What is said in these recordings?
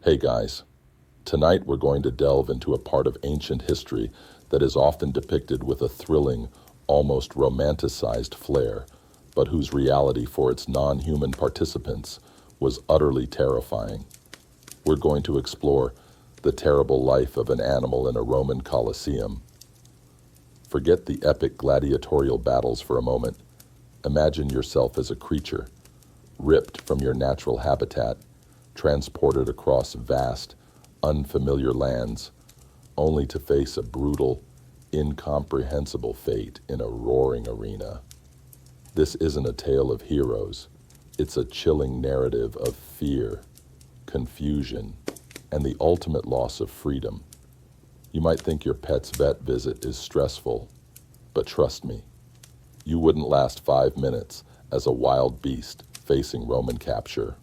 Hey guys, tonight we're going to delve into a part of ancient history that is often depicted with a thrilling, almost romanticized flair, but whose reality for its non-human participants was utterly terrifying. We're going to explore the terrible life of an animal in a Roman Colosseum. Forget the epic gladiatorial battles for a moment. Imagine yourself as a creature, ripped from your natural habitat, transported across vast, unfamiliar lands, only to face a brutal, incomprehensible fate in a roaring arena. This isn't a tale of heroes. It's a chilling narrative of fear, confusion, and the ultimate loss of freedom. You might think your pet's vet visit is stressful, but trust me, you wouldn't last 5 minutes as a wild beast facing Roman capture.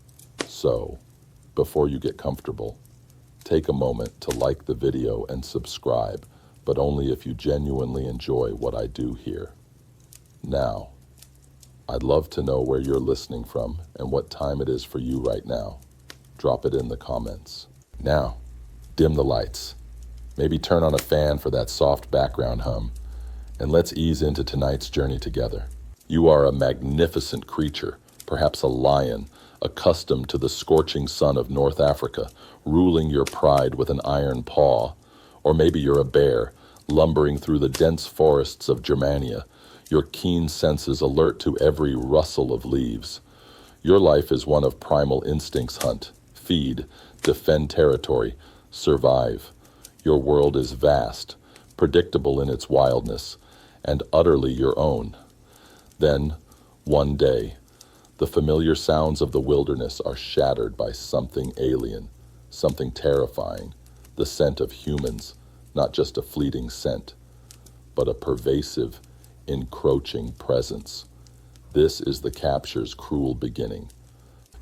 So, before you get comfortable, take a moment to like the video and subscribe, but only if you genuinely enjoy what I do here. Now, I'd love to know where you're listening from and what time it is for you right now. Drop it in the comments. Now, dim the lights. Maybe turn on a fan for that soft background hum, and let's ease into tonight's journey together. You are a magnificent creature, perhaps a lion, accustomed to the scorching sun of North Africa, ruling your pride with an iron paw. Or maybe you're a bear, lumbering through the dense forests of Germania, your keen senses alert to every rustle of leaves. Your life is one of primal instincts: hunt, feed, defend territory, survive. Your world is vast, predictable in its wildness, and utterly your own. Then, one day, the familiar sounds of the wilderness are shattered by something alien, something terrifying, the scent of humans, not just a fleeting scent, but a pervasive, encroaching presence. This is the capture's cruel beginning.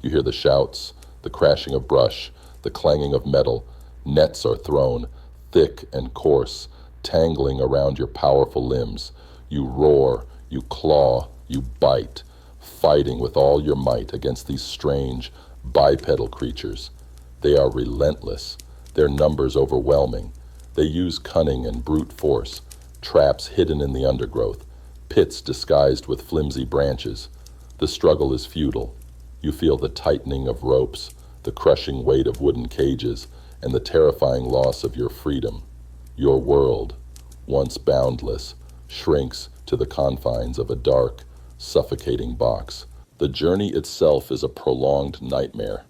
You hear the shouts, the crashing of brush, the clanging of metal. Nets are thrown, thick and coarse, tangling around your powerful limbs. You roar, you claw, you bite, fighting with all your might against these strange, bipedal creatures. They are relentless, their numbers overwhelming. They use cunning and brute force, traps hidden in the undergrowth, pits disguised with flimsy branches. The struggle is futile. You feel the tightening of ropes, the crushing weight of wooden cages, and the terrifying loss of your freedom. Your world, once boundless, shrinks to the confines of a dark, suffocating box. The journey itself is a prolonged nightmare.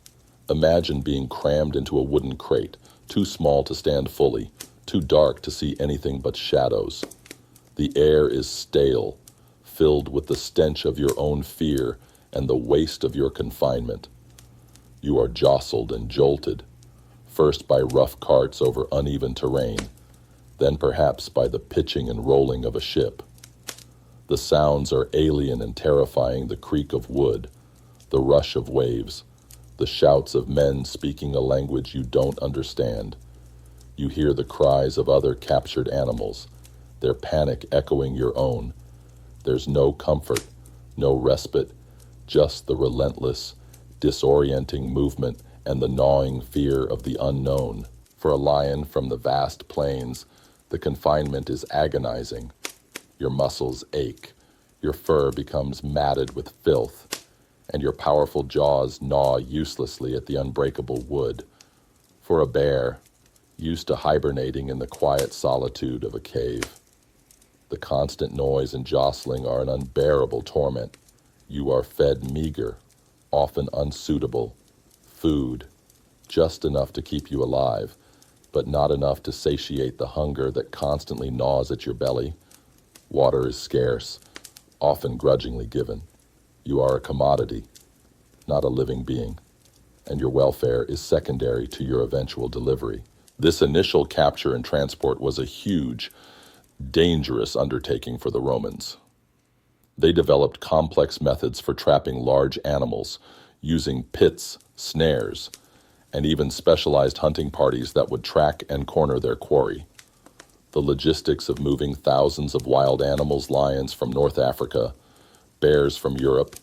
Imagine being crammed into a wooden crate, too small to stand fully, too dark to see anything but shadows. The air is stale, filled with the stench of your own fear and the waste of your confinement. You are jostled and jolted, first by rough carts over uneven terrain, then perhaps by the pitching and rolling of a ship. The sounds are alien and terrifying: the creak of wood, the rush of waves, the shouts of men speaking a language you don't understand. You hear the cries of other captured animals, their panic echoing your own. There's no comfort, no respite, just the relentless, disorienting movement and the gnawing fear of the unknown. For a lion from the vast plains, the confinement is agonizing. Your muscles ache, your fur becomes matted with filth, and your powerful jaws gnaw uselessly at the unbreakable wood. For a bear, used to hibernating in the quiet solitude of a cave, the constant noise and jostling are an unbearable torment. You are fed meager, often unsuitable, food, just enough to keep you alive, but not enough to satiate the hunger that constantly gnaws at your belly. Water is scarce, often grudgingly given. You are a commodity, not a living being, and your welfare is secondary to your eventual delivery. This initial capture and transport was a huge, dangerous undertaking for the Romans. They developed complex methods for trapping large animals, using pits, snares, and even specialized hunting parties that would track and corner their quarry. The logistics of moving thousands of wild animals, lions from North Africa, bears from Europe,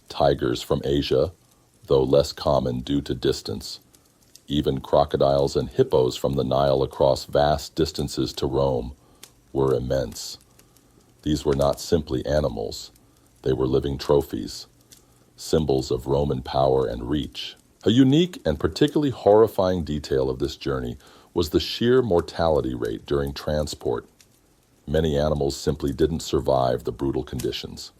tigers from Asia, though less common due to distance, Even crocodiles and hippos from the Nile across vast distances to Rome were immense. These were not simply animals, they were living trophies, symbols of Roman power and reach. A unique and particularly horrifying detail of this journey was the sheer mortality rate during transport. Many animals simply didn't survive the brutal conditions.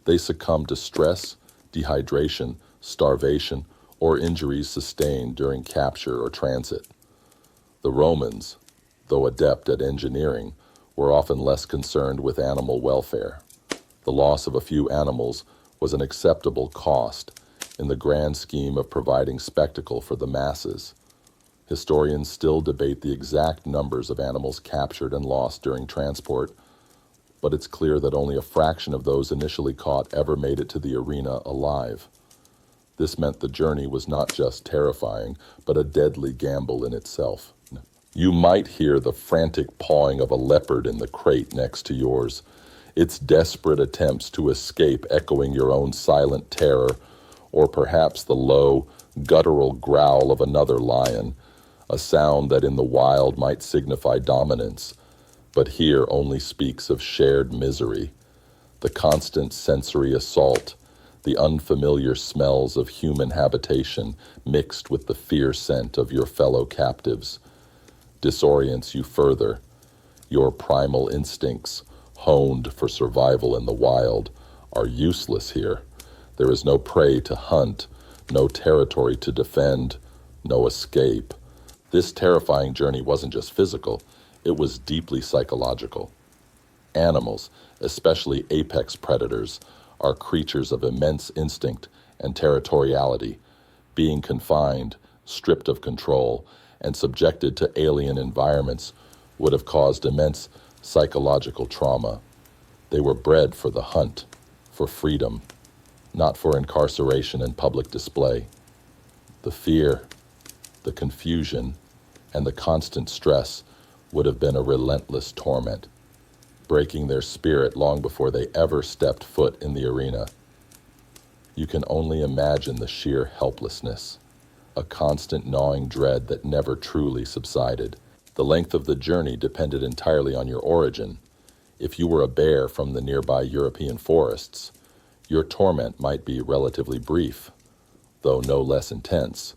They succumbed to stress, dehydration, starvation, or injuries sustained during capture or transit. The Romans, though adept at engineering, were often less concerned with animal welfare. The loss of a few animals was an acceptable cost in the grand scheme of providing spectacle for the masses. Historians still debate the exact numbers of animals captured and lost during transport, but it's clear that only a fraction of those initially caught ever made it to the arena alive. This meant the journey was not just terrifying, but a deadly gamble in itself. You might hear the frantic pawing of a leopard in the crate next to yours, its desperate attempts to escape echoing your own silent terror, or perhaps the low, guttural growl of another lion, a sound that in the wild might signify dominance, but here only speaks of shared misery. The constant sensory assault, the unfamiliar smells of human habitation mixed with the fear scent of your fellow captives, disorients you further. Your primal instincts, honed for survival in the wild, are useless here. There is no prey to hunt, no territory to defend, no escape. This terrifying journey wasn't just physical, it was deeply psychological. Animals, especially apex predators, are creatures of immense instinct and territoriality. Being confined, stripped of control, and subjected to alien environments would have caused immense psychological trauma. They were bred for the hunt, for freedom, not for incarceration and public display. The fear, the confusion, and the constant stress would have been a relentless torment, breaking their spirit long before they ever stepped foot in the arena. You can only imagine the sheer helplessness, a constant gnawing dread that never truly subsided. The length of the journey depended entirely on your origin. If you were a bear from the nearby European forests, your torment might be relatively brief, though no less intense.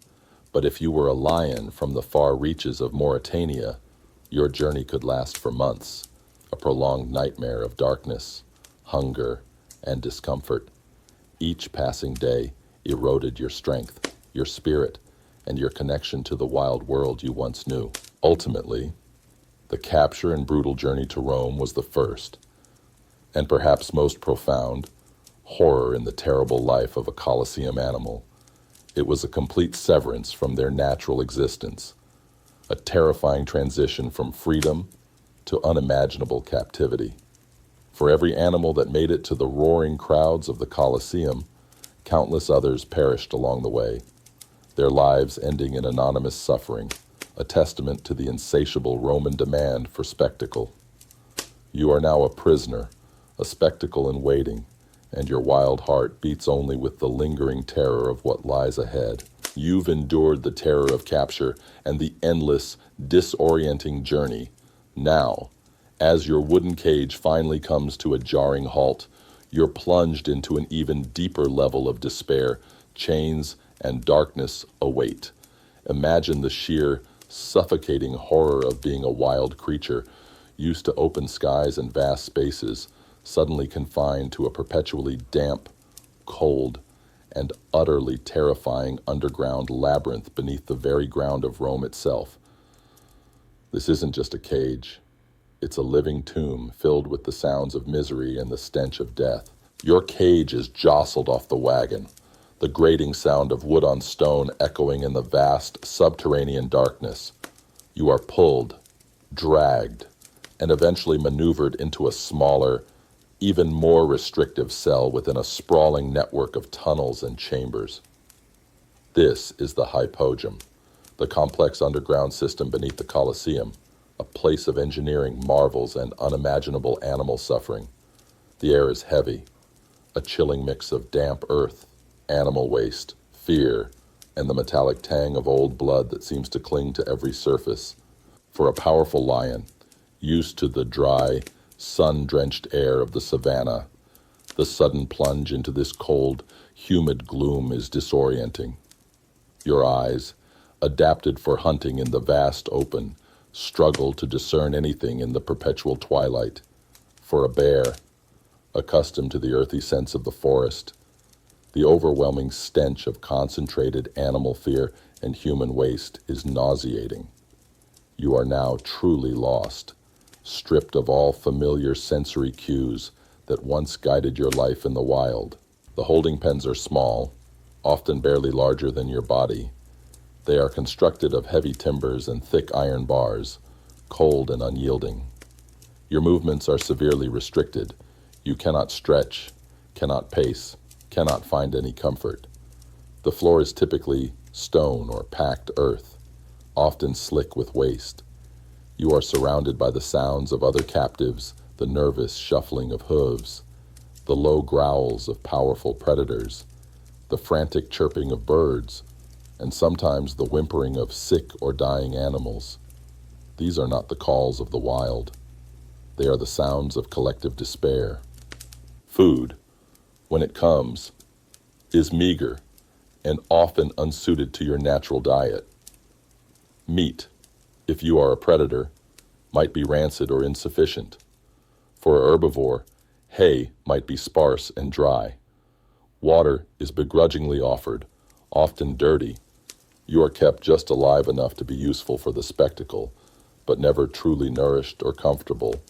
But if you were a lion from the far reaches of Mauritania, your journey could last for months, a prolonged nightmare of darkness, hunger, and discomfort. Each passing day eroded your strength, your spirit, and your connection to the wild world you once knew. Ultimately, the capture and brutal journey to Rome was the first, and perhaps most profound, horror in the terrible life of a Colosseum animal. It was a complete severance from their natural existence, a terrifying transition from freedom to unimaginable captivity. For every animal that made it to the roaring crowds of the Colosseum, countless others perished along the way, their lives ending in anonymous suffering, a testament to the insatiable Roman demand for spectacle. You are now a prisoner, a spectacle in waiting, and your wild heart beats only with the lingering terror of what lies ahead. You've endured the terror of capture and the endless, disorienting journey. Now, as your wooden cage finally comes to a jarring halt, you're plunged into an even deeper level of despair. Chains and darkness await. Imagine the sheer, suffocating horror of being a wild creature, used to open skies and vast spaces, suddenly confined to a perpetually damp, cold, and utterly terrifying underground labyrinth beneath the very ground of Rome itself. This isn't just a cage. It's a living tomb filled with the sounds of misery and the stench of death. Your cage is jostled off the wagon, the grating sound of wood on stone echoing in the vast subterranean darkness. You are pulled, dragged, and eventually maneuvered into a smaller, even more restrictive cell within a sprawling network of tunnels and chambers. This is the hypogeum, the complex underground system beneath the Colosseum, a place of engineering marvels and unimaginable animal suffering. The air is heavy, a chilling mix of damp earth, animal waste, fear, and the metallic tang of old blood that seems to cling to every surface. For a powerful lion, used to the dry, sun-drenched air of the savannah, the sudden plunge into this cold, humid gloom is disorienting. Your eyes, adapted for hunting in the vast open, struggle to discern anything in the perpetual twilight. For a bear, accustomed to the earthy scents of the forest, the overwhelming stench of concentrated animal fear and human waste is nauseating. You are now truly lost, stripped of all familiar sensory cues that once guided your life in the wild. The holding pens are small, often barely larger than your body. They are constructed of heavy timbers and thick iron bars, cold and unyielding. Your movements are severely restricted. You cannot stretch, cannot pace, cannot find any comfort. The floor is typically stone or packed earth, often slick with waste. You are surrounded by the sounds of other captives, the nervous shuffling of hooves, the low growls of powerful predators, the frantic chirping of birds, and sometimes the whimpering of sick or dying animals. These are not the calls of the wild. They are the sounds of collective despair. Food, when it comes, is meager and often unsuited to your natural diet. Meat, if you are a predator, might be rancid or insufficient. For a herbivore, hay might be sparse and dry. Water is begrudgingly offered, often dirty. You are kept just alive enough to be useful for the spectacle, but never truly nourished or comfortable.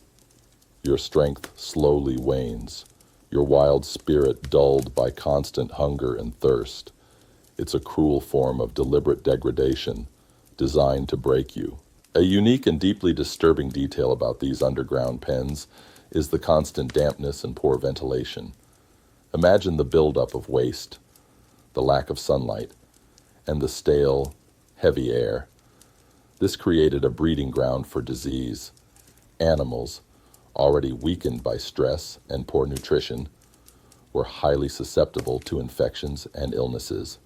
Your strength slowly wanes, your wild spirit dulled by constant hunger and thirst. It's a cruel form of deliberate degradation, designed to break you. A unique and deeply disturbing detail about these underground pens is the constant dampness and poor ventilation. Imagine the buildup of waste, the lack of sunlight, and the stale, heavy air. This created a breeding ground for disease. Animals, already weakened by stress and poor nutrition, were highly susceptible to infections and illnesses.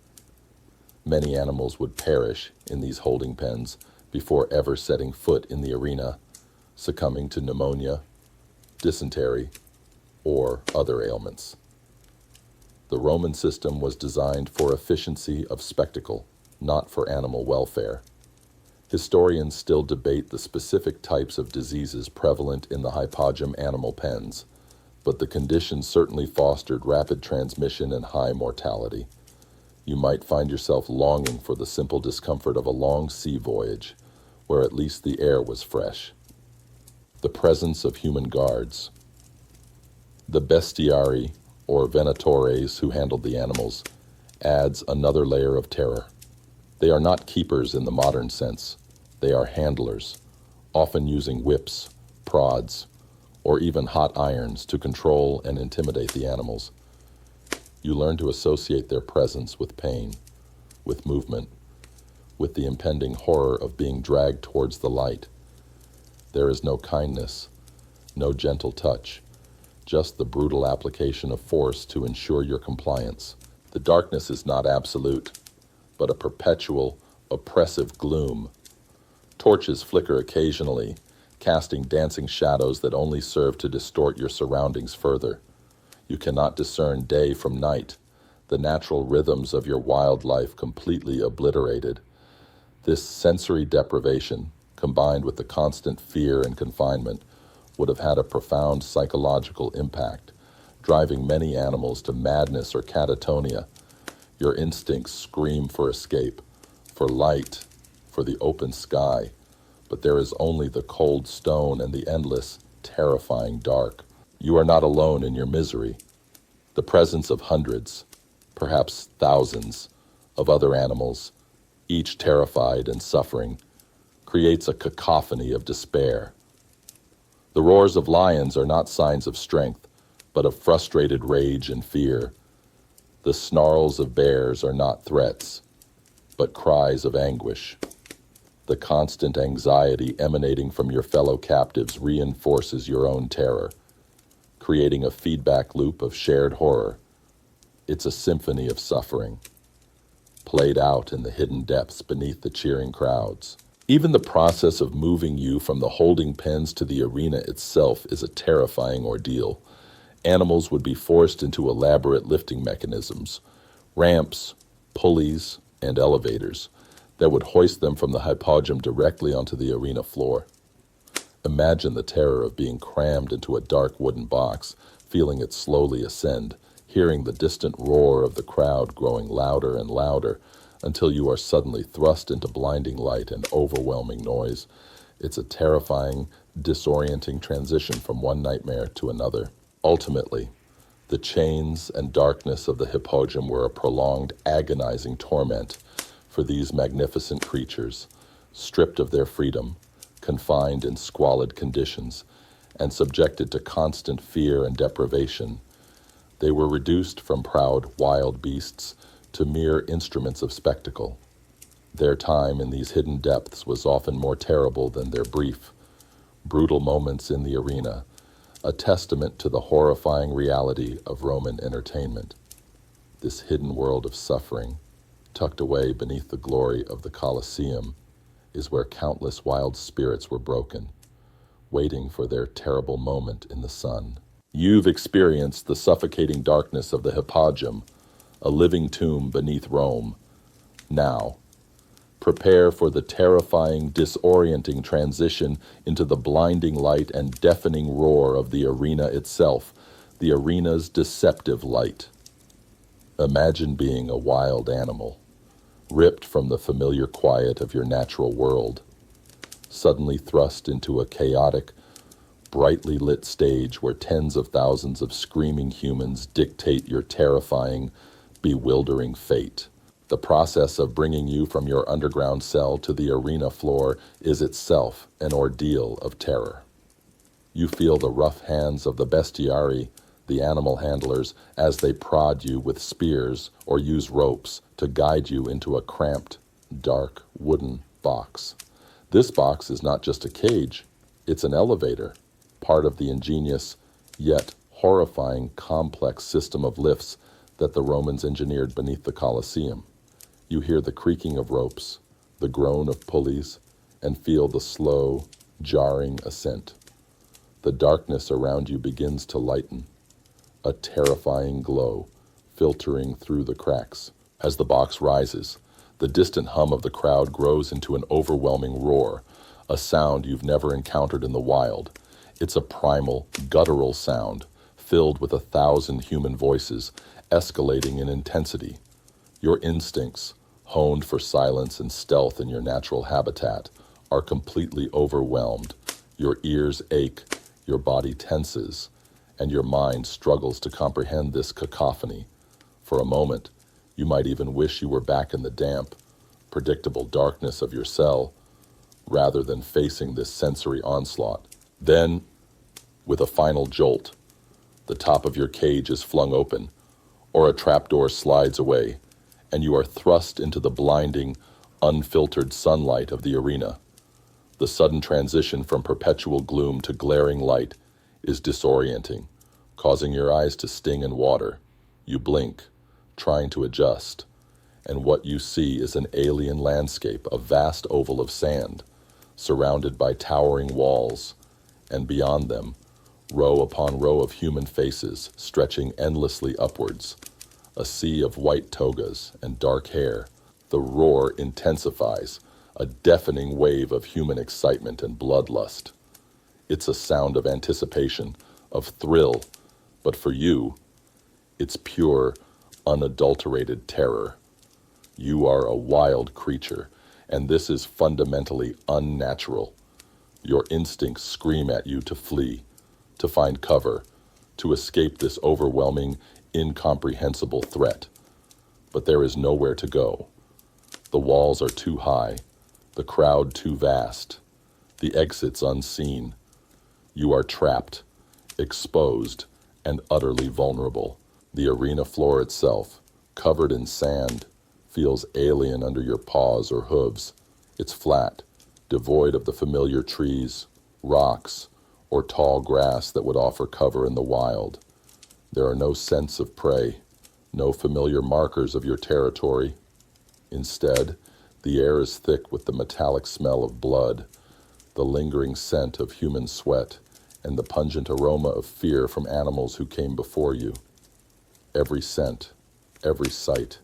Many animals would perish in these holding pens before ever setting foot in the arena, succumbing to pneumonia, dysentery, or other ailments. The Roman system was designed for efficiency of spectacle, not for animal welfare. Historians still debate the specific types of diseases prevalent in the hypogeum animal pens, but the condition certainly fostered rapid transmission and high mortality. You might find yourself longing for the simple discomfort of a long sea voyage, where at least the air was fresh. The presence of human guards. The bestiari, or venatores who handled the animals, adds another layer of terror. They are not keepers in the modern sense. They are handlers, often using whips, prods, or even hot irons to control and intimidate the animals. You learn to associate their presence with pain, with movement, with the impending horror of being dragged towards the light. There is no kindness, no gentle touch, just the brutal application of force to ensure your compliance. The darkness is not absolute, but a perpetual, oppressive gloom. Torches flicker occasionally, casting dancing shadows that only serve to distort your surroundings further. You cannot discern day from night, the natural rhythms of your wildlife completely obliterated. This sensory deprivation, combined with the constant fear and confinement, would have had a profound psychological impact, driving many animals to madness or catatonia. Your instincts scream for escape, for light, for the open sky, but there is only the cold stone and the endless, terrifying dark. You are not alone in your misery. The presence of hundreds, perhaps thousands, of other animals, each terrified and suffering, creates a cacophony of despair. The roars of lions are not signs of strength, but of frustrated rage and fear. The snarls of bears are not threats, but cries of anguish. The constant anxiety emanating from your fellow captives reinforces your own terror, creating a feedback loop of shared horror. It's a symphony of suffering. played out in the hidden depths beneath the cheering crowds. Even the process of moving you from the holding pens to the arena itself is a terrifying ordeal. Animals would be forced into elaborate lifting mechanisms, ramps, pulleys, and elevators that would hoist them from the hypogym directly onto the arena floor. Imagine the terror of being crammed into a dark wooden box, feeling it slowly ascend, hearing the distant roar of the crowd growing louder and louder until you are suddenly thrust into blinding light and overwhelming noise. It's a terrifying, disorienting transition from one nightmare to another. Ultimately, the chains and darkness of the hypogym were a prolonged, agonizing torment for these magnificent creatures, stripped of their freedom, confined in squalid conditions, and subjected to constant fear and deprivation. They were reduced from proud, wild beasts to mere instruments of spectacle. Their time in these hidden depths was often more terrible than their brief, brutal moments in the arena, a testament to the horrifying reality of Roman entertainment. This hidden world of suffering, tucked away beneath the glory of the Colosseum, is where countless wild spirits were broken, waiting for their terrible moment in the sun. You've experienced the suffocating darkness of the hypogym, a living tomb beneath Rome. Now, prepare for the terrifying, disorienting transition into the blinding light and deafening roar of the arena itself, the arena's deceptive light. Imagine being a wild animal, ripped from the familiar quiet of your natural world, suddenly thrust into a chaotic, brightly lit stage where tens of thousands of screaming humans dictate your terrifying, bewildering fate. The process of bringing you from your underground cell to the arena floor is itself an ordeal of terror. You feel the rough hands of the bestiari, the animal handlers, as they prod you with spears or use ropes to guide you into a cramped, dark, wooden box. This box is not just a cage, it's an elevator, part of the ingenious, yet horrifying, complex system of lifts that the Romans engineered beneath the Colosseum. You hear the creaking of ropes, the groan of pulleys, and feel the slow, jarring ascent. The darkness around you begins to lighten, a terrifying glow filtering through the cracks. As the box rises, the distant hum of the crowd grows into an overwhelming roar, a sound you've never encountered in the wild. It's a primal, guttural sound, filled with 1,000 human voices, escalating in intensity. Your instincts, honed for silence and stealth in your natural habitat, are completely overwhelmed. Your ears ache, your body tenses, and your mind struggles to comprehend this cacophony. For a moment, you might even wish you were back in the damp, predictable darkness of your cell, rather than facing this sensory onslaught. Then, with a final jolt, the top of your cage is flung open, or a trapdoor slides away, and you are thrust into the blinding, unfiltered sunlight of the arena. The sudden transition from perpetual gloom to glaring light is disorienting, causing your eyes to sting and water. You blink, trying to adjust, and what you see is an alien landscape, a vast oval of sand, surrounded by towering walls, and beyond them, row upon row of human faces stretching endlessly upwards, a sea of white togas and dark hair. The roar intensifies, a deafening wave of human excitement and bloodlust. It's a sound of anticipation, of thrill, but for you, it's pure, unadulterated terror. You are a wild creature, and this is fundamentally unnatural. Your instincts scream at you to flee, to find cover, to escape this overwhelming, incomprehensible threat. But there is nowhere to go. The walls are too high, the crowd too vast, the exits unseen. You are trapped, exposed, and utterly vulnerable. The arena floor itself, covered in sand, feels alien under your paws or hooves. It's flat, devoid of the familiar trees, rocks, or tall grass that would offer cover in the wild. There are no scents of prey, no familiar markers of your territory. Instead, the air is thick with the metallic smell of blood, the lingering scent of human sweat, and the pungent aroma of fear from animals who came before you. Every scent, every sight,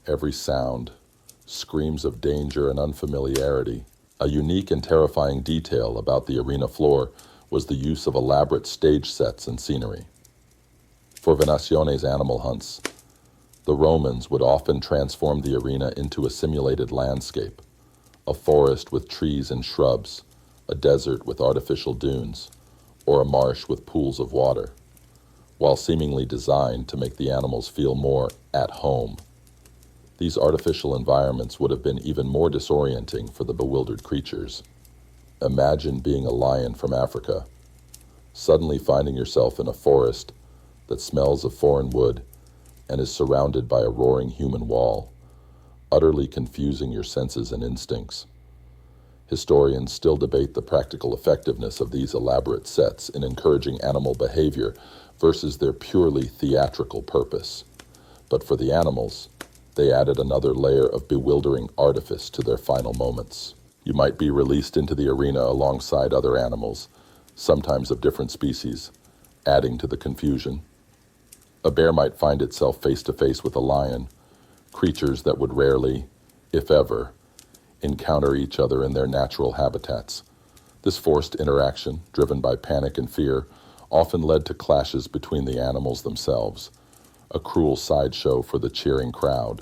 every sound screams of danger and unfamiliarity. A unique and terrifying detail about the arena floor was the use of elaborate stage sets and scenery. For venationes animal hunts, the Romans would often transform the arena into a simulated landscape, a forest with trees and shrubs, a desert with artificial dunes, or a marsh with pools of water, while seemingly designed to make the animals feel more at home. These artificial environments would have been even more disorienting for the bewildered creatures. Imagine being a lion from Africa, suddenly finding yourself in a forest that smells of foreign wood and is surrounded by a roaring human wall, utterly confusing your senses and instincts. Historians still debate the practical effectiveness of these elaborate sets in encouraging animal behavior versus their purely theatrical purpose. But for the animals, they added another layer of bewildering artifice to their final moments. You might be released into the arena alongside other animals, sometimes of different species, adding to the confusion. A bear might find itself face to face with a lion, creatures that would rarely, if ever, encounter each other in their natural habitats. This forced interaction, driven by panic and fear, often led to clashes between the animals themselves, a cruel sideshow for the cheering crowd.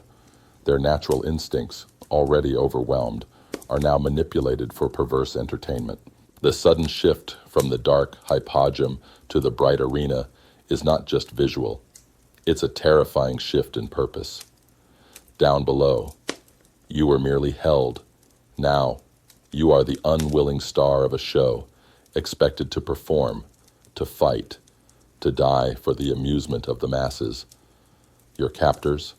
Their natural instincts, already overwhelmed, are now manipulated for perverse entertainment. The sudden shift from the dark hypogym to the bright arena is not just visual, it's a terrifying shift in purpose. Down below, you were merely held. Now, you are the unwilling star of a show, expected to perform, to fight, to die for the amusement of the masses. Your captors,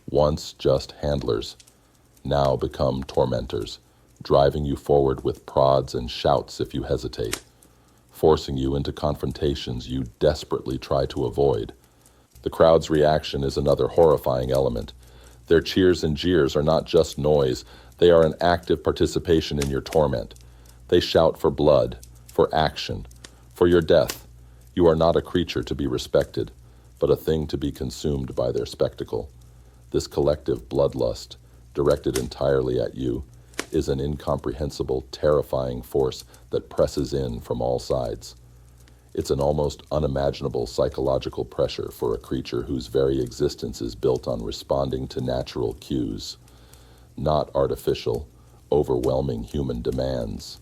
once just handlers, now become tormentors, driving you forward with prods and shouts if you hesitate, forcing you into confrontations you desperately try to avoid. The crowd's reaction is another horrifying element. Their cheers and jeers are not just noise, they are an active participation in your torment. They shout for blood, for action, for your death. You are not a creature to be respected, but a thing to be consumed by their spectacle. This collective bloodlust, directed entirely at you, is an incomprehensible, terrifying force that presses in from all sides. It's an almost unimaginable psychological pressure for a creature whose very existence is built on responding to natural cues, not artificial, overwhelming human demands.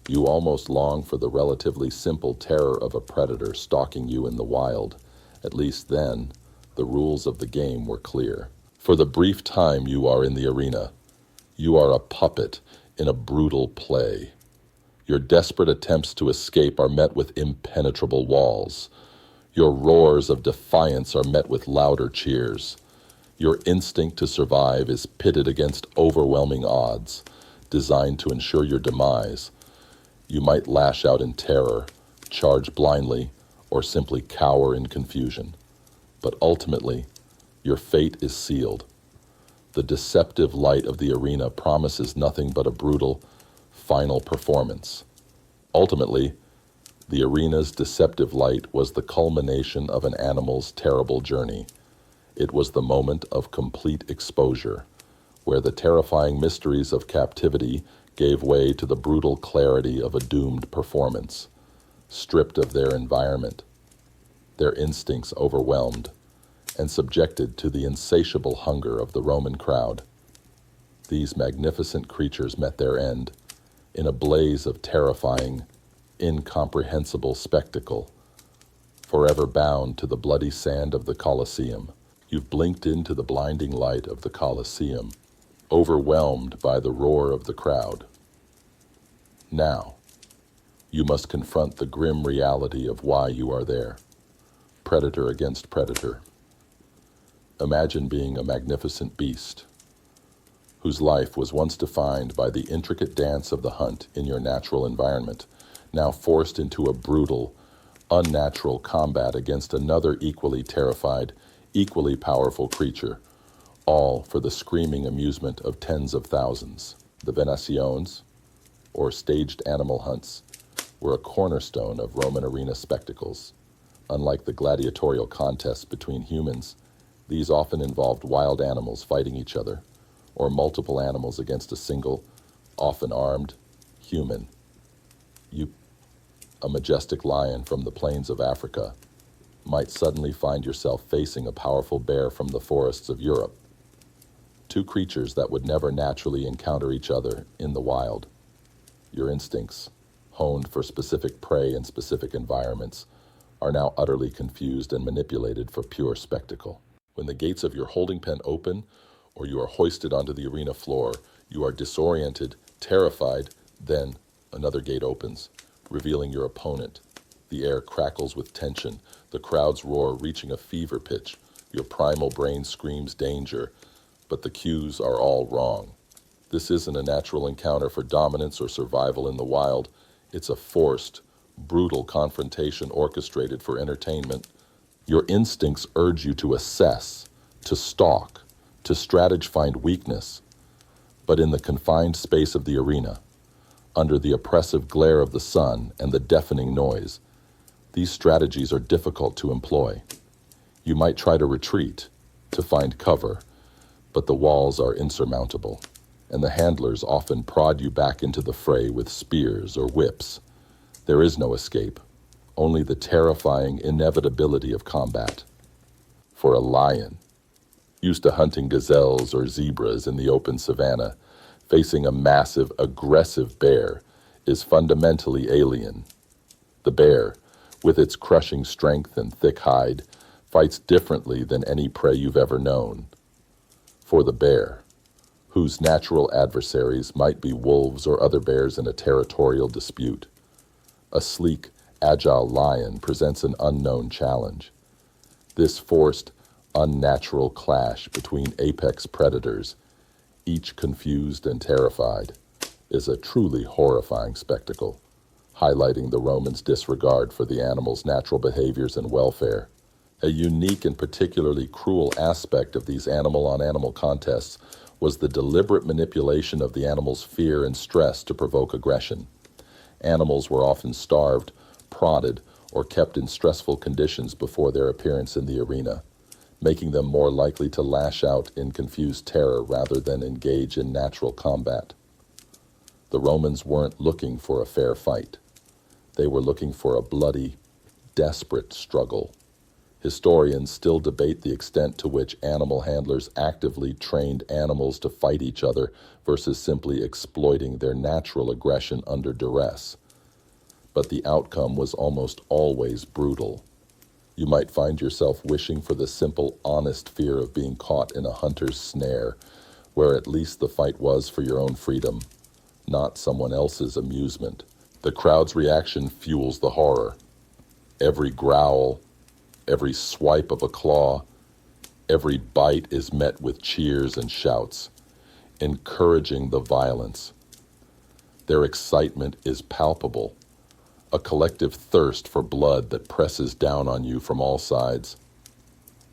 You almost long for the relatively simple terror of a predator stalking you in the wild. At least then, the rules of the game were clear. For the brief time you are in the arena, you are a puppet in a brutal play. Your desperate attempts to escape are met with impenetrable walls. Your roars of defiance are met with louder cheers. Your instinct to survive is pitted against overwhelming odds, designed to ensure your demise. You might lash out in terror, charge blindly, or simply cower in confusion. But ultimately, your fate is sealed. The deceptive light of the arena promises nothing but a brutal, final performance. Ultimately, the arena's deceptive light was the culmination of an animal's terrible journey. It was the moment of complete exposure, where the terrifying mysteries of captivity gave way to the brutal clarity of a doomed performance, stripped of their environment, their instincts overwhelmed, and subjected to the insatiable hunger of the Roman crowd. These magnificent creatures met their end in a blaze of terrifying, incomprehensible spectacle, forever bound to the bloody sand of the Colosseum. You've blinked into the blinding light of the Colosseum, overwhelmed by the roar of the crowd. Now, you must confront the grim reality of why you are there. Predator against predator. Imagine being a magnificent beast, whose life was once defined by the intricate dance of the hunt in your natural environment, now forced into a brutal, unnatural combat against another equally terrified, equally powerful creature, all for the screaming amusement of tens of thousands. The venationes, or staged animal hunts, were a cornerstone of Roman arena spectacles. Unlike the gladiatorial contests between humans, these often involved wild animals fighting each other, or multiple animals against a single, often armed, human. A majestic lion from the plains of Africa, might suddenly find yourself facing a powerful bear from the forests of Europe. Two creatures that would never naturally encounter each other in the wild. Your instincts, honed for specific prey in specific environments, are now utterly confused and manipulated for pure spectacle. When the gates of your holding pen open, or you are hoisted onto the arena floor, you are disoriented, terrified, then another gate opens, revealing your opponent. The air crackles with tension, the crowd's roar reaching a fever pitch. Your primal brain screams danger, but the cues are all wrong. This isn't a natural encounter for dominance or survival in the wild. It's a forced, brutal confrontation orchestrated for entertainment. Your instincts urge you to assess, to stalk, to find weakness. But in the confined space of the arena, under the oppressive glare of the sun and the deafening noise, these strategies are difficult to employ. You might try to retreat, to find cover, but the walls are insurmountable, and the handlers often prod you back into the fray with spears or whips. There is no escape, only the terrifying inevitability of combat. For a lion, used to hunting gazelles or zebras in the open savanna, facing a massive, aggressive bear is fundamentally alien. The bear, with its crushing strength and thick hide, fights differently than any prey you've ever known. For the bear, whose natural adversaries might be wolves or other bears in a territorial dispute, a sleek, agile lion presents an unknown challenge. This forced, unnatural clash between apex predators, each confused and terrified, is a truly horrifying spectacle, highlighting the Romans' disregard for the animal's natural behaviors and welfare. A unique and particularly cruel aspect of these animal-on-animal contests was the deliberate manipulation of the animal's fear and stress to provoke aggression. Animals were often starved, prodded, or kept in stressful conditions before their appearance in the arena, making them more likely to lash out in confused terror rather than engage in natural combat. The Romans weren't looking for a fair fight. They were looking for a bloody, desperate struggle. Historians still debate the extent to which animal handlers actively trained animals to fight each other versus simply exploiting their natural aggression under duress. But the outcome was almost always brutal. You might find yourself wishing for the simple, honest fear of being caught in a hunter's snare, where at least the fight was for your own freedom, not someone else's amusement. The crowd's reaction fuels the horror. Every growl, every swipe of a claw, every bite is met with cheers and shouts, encouraging the violence. Their excitement is palpable, a collective thirst for blood that presses down on you from all sides.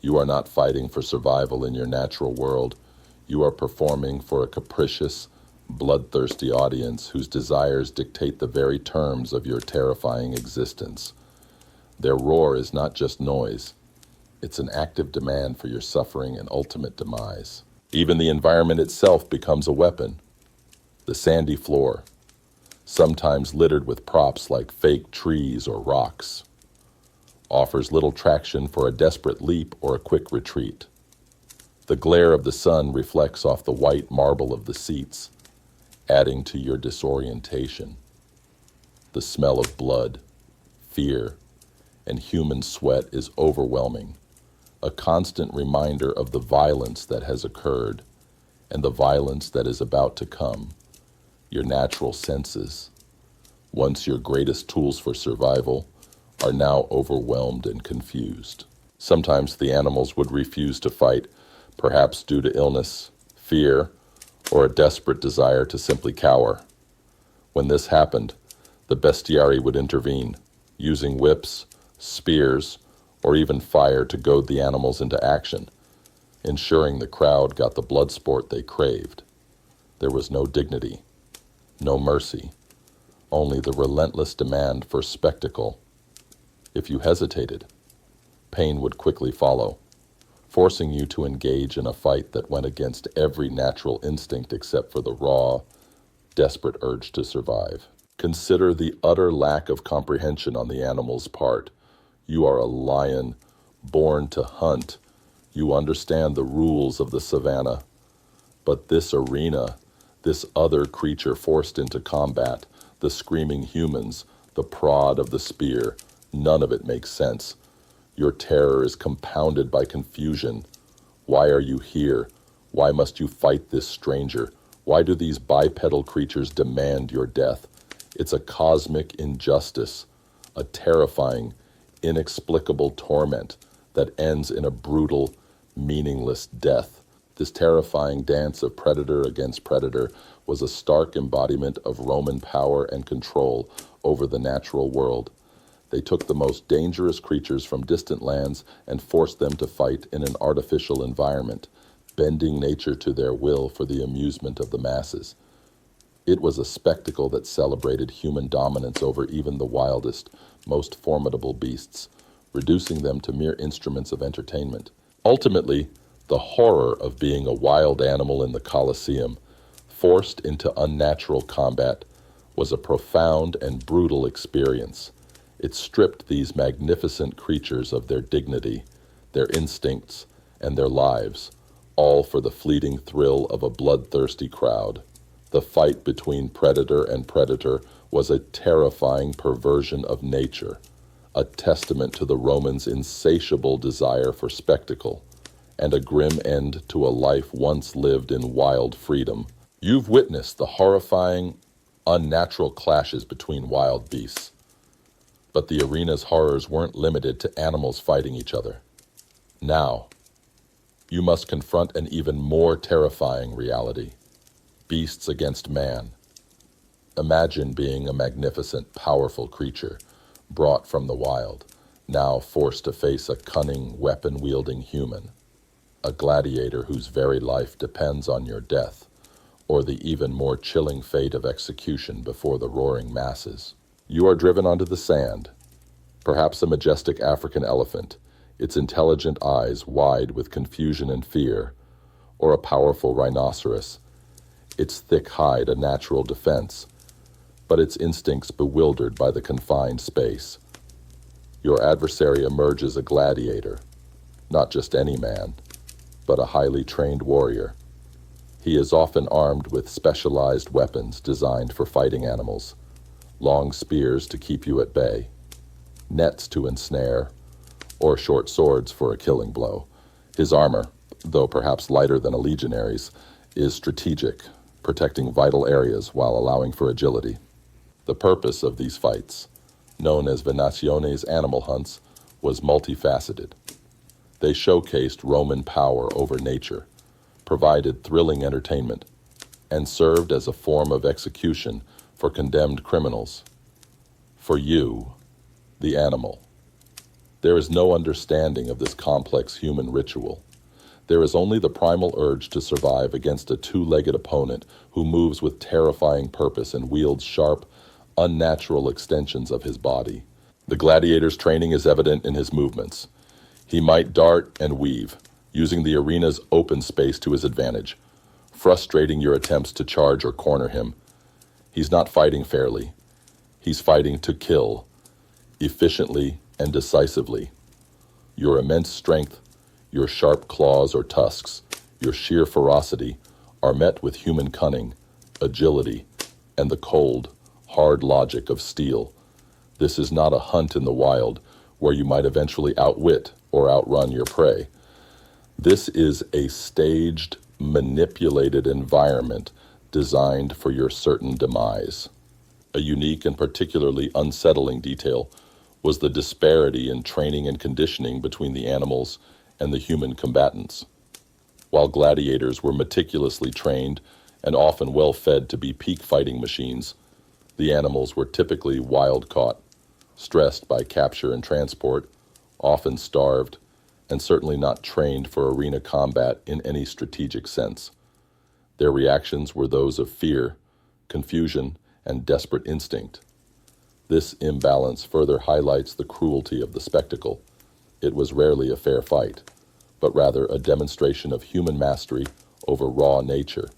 You are not fighting for survival in your natural world. You are performing for a capricious, bloodthirsty audience whose desires dictate the very terms of your terrifying existence. Their roar is not just noise. It's an active demand for your suffering and ultimate demise. Even the environment itself becomes a weapon. The sandy floor, sometimes littered with props like fake trees or rocks, offers little traction for a desperate leap or a quick retreat. The glare of the sun reflects off the white marble of the seats, adding to your disorientation. The smell of blood, fear, and human sweat is overwhelming, a constant reminder of the violence that has occurred and the violence that is about to come. Your natural senses, once your greatest tools for survival, are now overwhelmed and confused. Sometimes the animals would refuse to fight, perhaps due to illness, fear, or a desperate desire to simply cower. When this happened, the bestiary would intervene, using whips, spears, or even fire to goad the animals into action. ensuring the crowd got the blood sport they craved. There was no dignity, no mercy, only the relentless demand for spectacle. If you hesitated, pain would quickly follow, forcing you to engage in a fight that went against every natural instinct except for the raw, desperate urge to survive. Consider the utter lack of comprehension on the animal's part. You are a lion, born to hunt. You understand the rules of the savannah. But this arena, this other creature forced into combat, the screaming humans, the prod of the spear, none of it makes sense. Your terror is compounded by confusion. Why are you here? Why must you fight this stranger? Why do these bipedal creatures demand your death? It's a cosmic injustice, a terrifying, inexplicable torment that ends in a brutal, meaningless death. This terrifying dance of predator against predator was a stark embodiment of Roman power and control over the natural world. They took the most dangerous creatures from distant lands and forced them to fight in an artificial environment, bending nature to their will for the amusement of the masses. It was a spectacle that celebrated human dominance over even the wildest, most formidable beasts, reducing them to mere instruments of entertainment. Ultimately, the horror of being a wild animal in the Colosseum, forced into unnatural combat, was a profound and brutal experience. It stripped these magnificent creatures of their dignity, their instincts, and their lives, all for the fleeting thrill of a bloodthirsty crowd. The fight between predator and predator was a terrifying perversion of nature, a testament to the Romans' insatiable desire for spectacle, and a grim end to a life once lived in wild freedom. You've witnessed the horrifying, unnatural clashes between wild beasts. But the arena's horrors weren't limited to animals fighting each other. Now, you must confront an even more terrifying reality: beasts against man. Imagine being a magnificent, powerful creature, brought from the wild, now forced to face a cunning, weapon-wielding human, a gladiator whose very life depends on your death, or the even more chilling fate of execution before the roaring masses. You are driven onto the sand, perhaps a majestic African elephant, its intelligent eyes wide with confusion and fear, or a powerful rhinoceros, its thick hide a natural defense, but its instincts bewildered by the confined space. Your adversary emerges a gladiator, not just any man, but a highly trained warrior. He is often armed with specialized weapons designed for fighting animals, long spears to keep you at bay, nets to ensnare, or short swords for a killing blow. His armor, though perhaps lighter than a legionary's, is strategic, protecting vital areas while allowing for agility. The purpose of these fights, known as venationes animal hunts, was multifaceted. They showcased Roman power over nature, provided thrilling entertainment, and served as a form of execution for condemned criminals. For you, the animal, there is no understanding of this complex human ritual. There is only the primal urge to survive against a two-legged opponent who moves with terrifying purpose and wields sharp, unnatural extensions of his body. The gladiator's training is evident in his movements. He might dart and weave, using the arena's open space to his advantage, frustrating your attempts to charge or corner him. He's not fighting fairly. He's fighting to kill, efficiently and decisively. Your immense strength, your sharp claws or tusks, your sheer ferocity are met with human cunning, agility, and the cold, hard logic of steel. This is not a hunt in the wild where you might eventually outwit or outrun your prey. This is a staged, manipulated environment designed for your certain demise. A unique and particularly unsettling detail was the disparity in training and conditioning between the animals and the human combatants. While gladiators were meticulously trained and often well-fed to be peak fighting machines, the animals were typically wild-caught, stressed by capture and transport, often starved, and certainly not trained for arena combat in any strategic sense. Their reactions were those of fear, confusion, and desperate instinct. This imbalance further highlights the cruelty of the spectacle. It was rarely a fair fight, but rather a demonstration of human mastery over raw nature.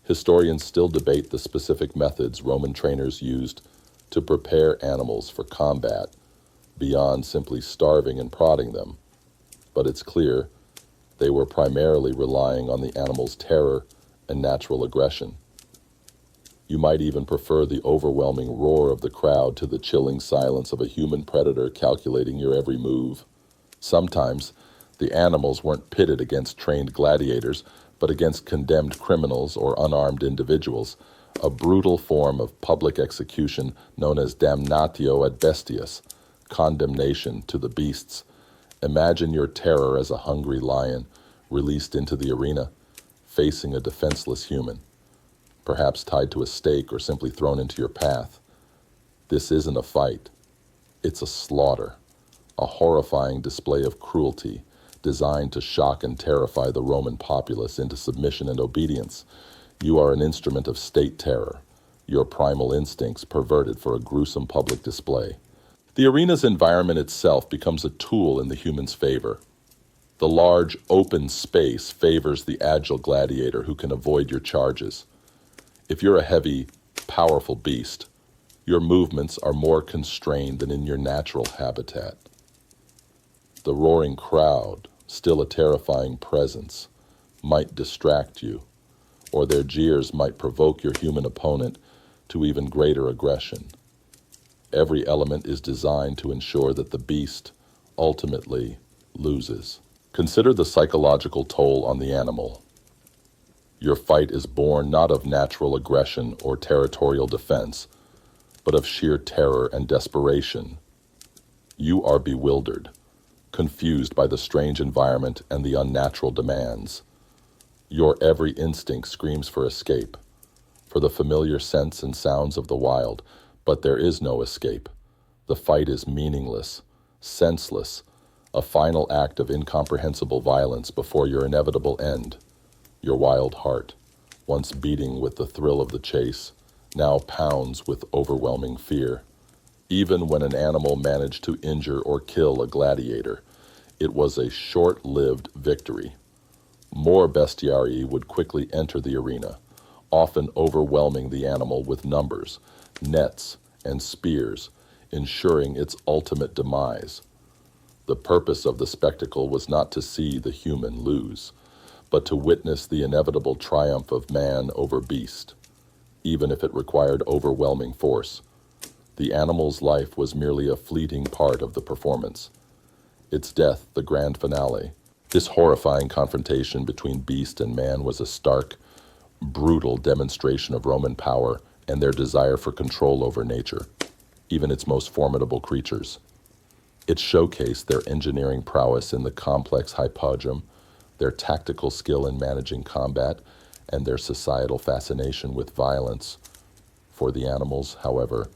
Historians still debate the specific methods Roman trainers used to prepare animals for combat, beyond simply starving and prodding them. But it's clear they were primarily relying on the animal's terror and natural aggression. You might even prefer the overwhelming roar of the crowd to the chilling silence of a human predator calculating your every move. Sometimes, the animals weren't pitted against trained gladiators, but against condemned criminals or unarmed individuals, a brutal form of public execution known as damnatio ad bestias, condemnation to the beasts. Imagine your terror as a hungry lion released into the arena, facing a defenseless human, perhaps tied to a stake or simply thrown into your path. This isn't a fight. It's a slaughter, a horrifying display of cruelty designed to shock and terrify the Roman populace into submission and obedience. You are an instrument of state terror, your primal instincts perverted for a gruesome public display. The arena's environment itself becomes a tool in the human's favor. The large, open space favors the agile gladiator who can avoid your charges. If you're a heavy, powerful beast, your movements are more constrained than in your natural habitat. The roaring crowd, still a terrifying presence, might distract you, or their jeers might provoke your human opponent to even greater aggression. Every element is designed to ensure that the beast ultimately loses. Consider the psychological toll on the animal. Your fight is born not of natural aggression or territorial defense, but of sheer terror and desperation. You are bewildered, confused by the strange environment and the unnatural demands. Your every instinct screams for escape, for the familiar scents and sounds of the wild, but there is no escape. The fight is meaningless, senseless, a final act of incomprehensible violence before your inevitable end. Your wild heart, once beating with the thrill of the chase, now pounds with overwhelming fear. Even when an animal managed to injure or kill a gladiator, it was a short-lived victory. More bestiarii would quickly enter the arena, often overwhelming the animal with numbers, nets, and spears, ensuring its ultimate demise. The purpose of the spectacle was not to see the human lose, but to witness the inevitable triumph of man over beast, even if it required overwhelming force. The animal's life was merely a fleeting part of the performance. Its death, the grand finale. This horrifying confrontation between beast and man was a stark, brutal demonstration of Roman power and their desire for control over nature, even its most formidable creatures. It showcased their engineering prowess in the complex hypodrome, their tactical skill in managing combat, and their societal fascination with violence. For the animals, however,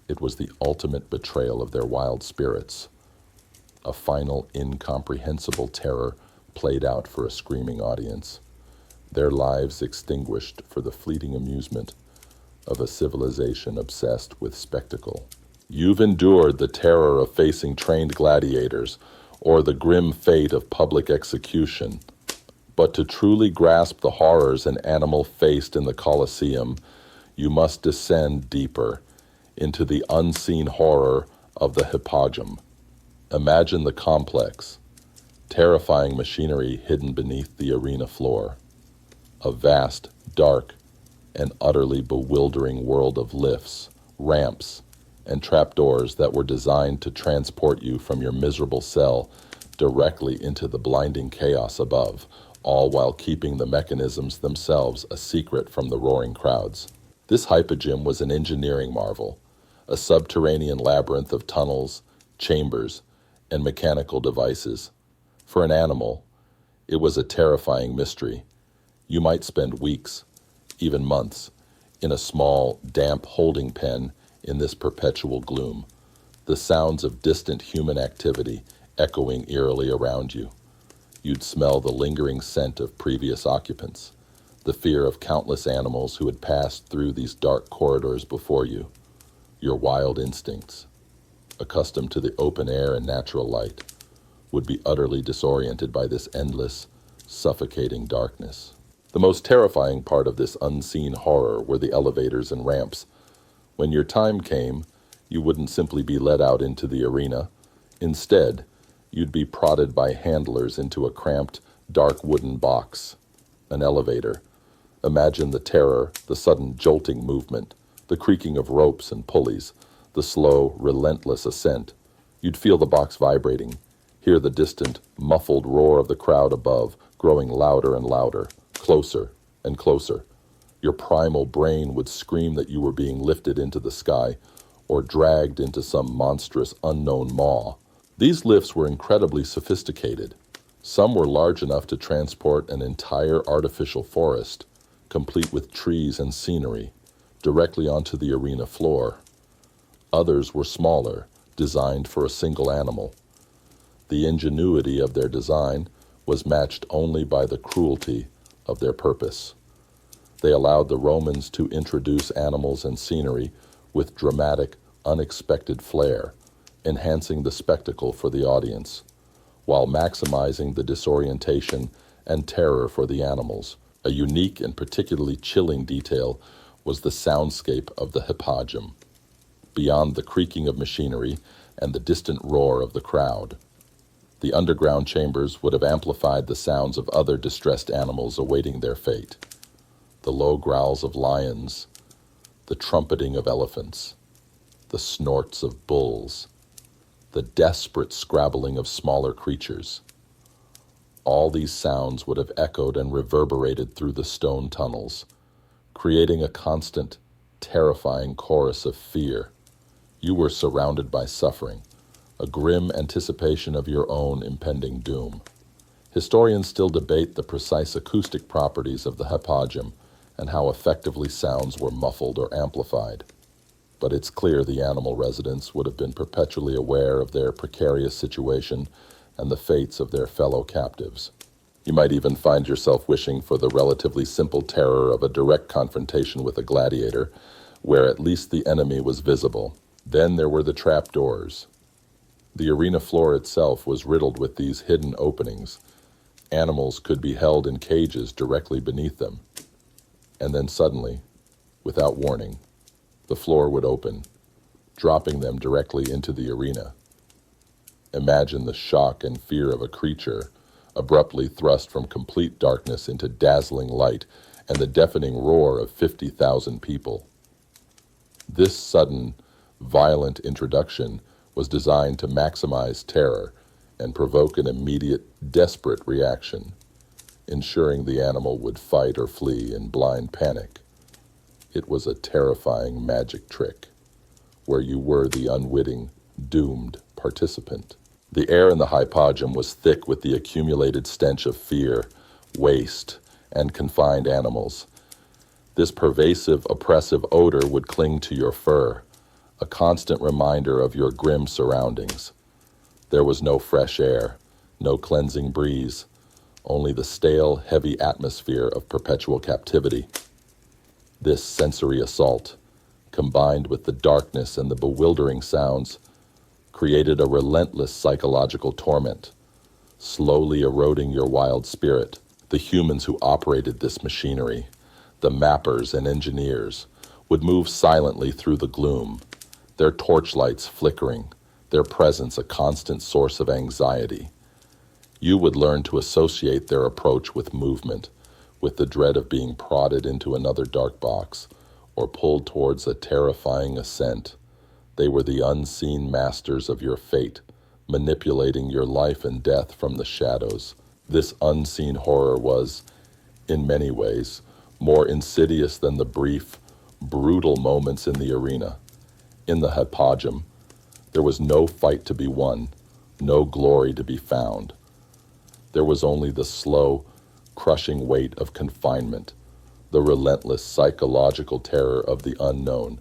it was the ultimate betrayal of their wild spirits, a final incomprehensible terror played out for a screaming audience, their lives extinguished for the fleeting amusement of a civilization obsessed with spectacle. You've endured the terror of facing trained gladiators or the grim fate of public execution, but to truly grasp the horrors an animal faced in the Colosseum, you must descend deeper into the unseen horror of the hippodrome. Imagine the complex, terrifying machinery hidden beneath the arena floor. A vast, dark, and utterly bewildering world of lifts, ramps, and trapdoors that were designed to transport you from your miserable cell directly into the blinding chaos above, all while keeping the mechanisms themselves a secret from the roaring crowds. This hypogym was an engineering marvel, a subterranean labyrinth of tunnels, chambers, and mechanical devices. For an animal, it was a terrifying mystery. You might spend weeks, even months, in a small, damp holding pen in this perpetual gloom. The sounds of distant human activity echoing eerily around you. You'd smell the lingering scent of previous occupants, the fear of countless animals who had passed through these dark corridors before you. Your wild instincts, accustomed to the open air and natural light, would be utterly disoriented by this endless, suffocating darkness. The most terrifying part of this unseen horror were the elevators and ramps. When your time came, you wouldn't simply be led out into the arena. Instead, you'd be prodded by handlers into a cramped, dark wooden box, an elevator. Imagine the terror, the sudden jolting movement, the creaking of ropes and pulleys, the slow, relentless ascent. You'd feel the box vibrating, hear the distant, muffled roar of the crowd above, growing louder and louder, closer and closer. Your primal brain would scream that you were being lifted into the sky or dragged into some monstrous unknown maw. These lifts were incredibly sophisticated. Some were large enough to transport an entire artificial forest, complete with trees and scenery, directly onto the arena floor. Others were smaller, designed for a single animal. The ingenuity of their design was matched only by the cruelty of their purpose. They allowed the Romans to introduce animals and scenery with dramatic, unexpected flair, enhancing the spectacle for the audience, while maximizing the disorientation and terror for the animals. A unique and particularly chilling detail was the soundscape of the hippodrome, beyond the creaking of machinery and the distant roar of the crowd. The underground chambers would have amplified the sounds of other distressed animals awaiting their fate. The low growls of lions, the trumpeting of elephants, the snorts of bulls, the desperate scrabbling of smaller creatures. All these sounds would have echoed and reverberated through the stone tunnels, creating a constant, terrifying chorus of fear. You were surrounded by suffering, a grim anticipation of your own impending doom. Historians still debate the precise acoustic properties of the hippodrome and how effectively sounds were muffled or amplified. But it's clear the animal residents would have been perpetually aware of their precarious situation and the fates of their fellow captives. You might even find yourself wishing for the relatively simple terror of a direct confrontation with a gladiator, where at least the enemy was visible. Then there were the trapdoors. The arena floor itself was riddled with these hidden openings. Animals could be held in cages directly beneath them. And then suddenly, without warning, the floor would open, dropping them directly into the arena. Imagine the shock and fear of a creature abruptly thrust from complete darkness into dazzling light and the deafening roar of 50,000 people. This sudden, violent introduction was designed to maximize terror and provoke an immediate, desperate reaction, ensuring the animal would fight or flee in blind panic. It was a terrifying magic trick, where you were the unwitting, doomed participant. The air in the hippodrome was thick with the accumulated stench of fear, waste, and confined animals. This pervasive, oppressive odor would cling to your fur, a constant reminder of your grim surroundings. There was no fresh air, no cleansing breeze, only the stale, heavy atmosphere of perpetual captivity. This sensory assault, combined with the darkness and the bewildering sounds, created a relentless psychological torment, slowly eroding your wild spirit. The humans who operated this machinery, the mappers and engineers, would move silently through the gloom, their torchlights flickering, their presence a constant source of anxiety. You would learn to associate their approach with movement, with the dread of being prodded into another dark box or pulled towards a terrifying ascent. They were the unseen masters of your fate, manipulating your life and death from the shadows. This unseen horror was, in many ways, more insidious than the brief, brutal moments in the arena. In the hippodrome, there was no fight to be won, no glory to be found. There was only the slow, crushing weight of confinement, the relentless psychological terror of the unknown,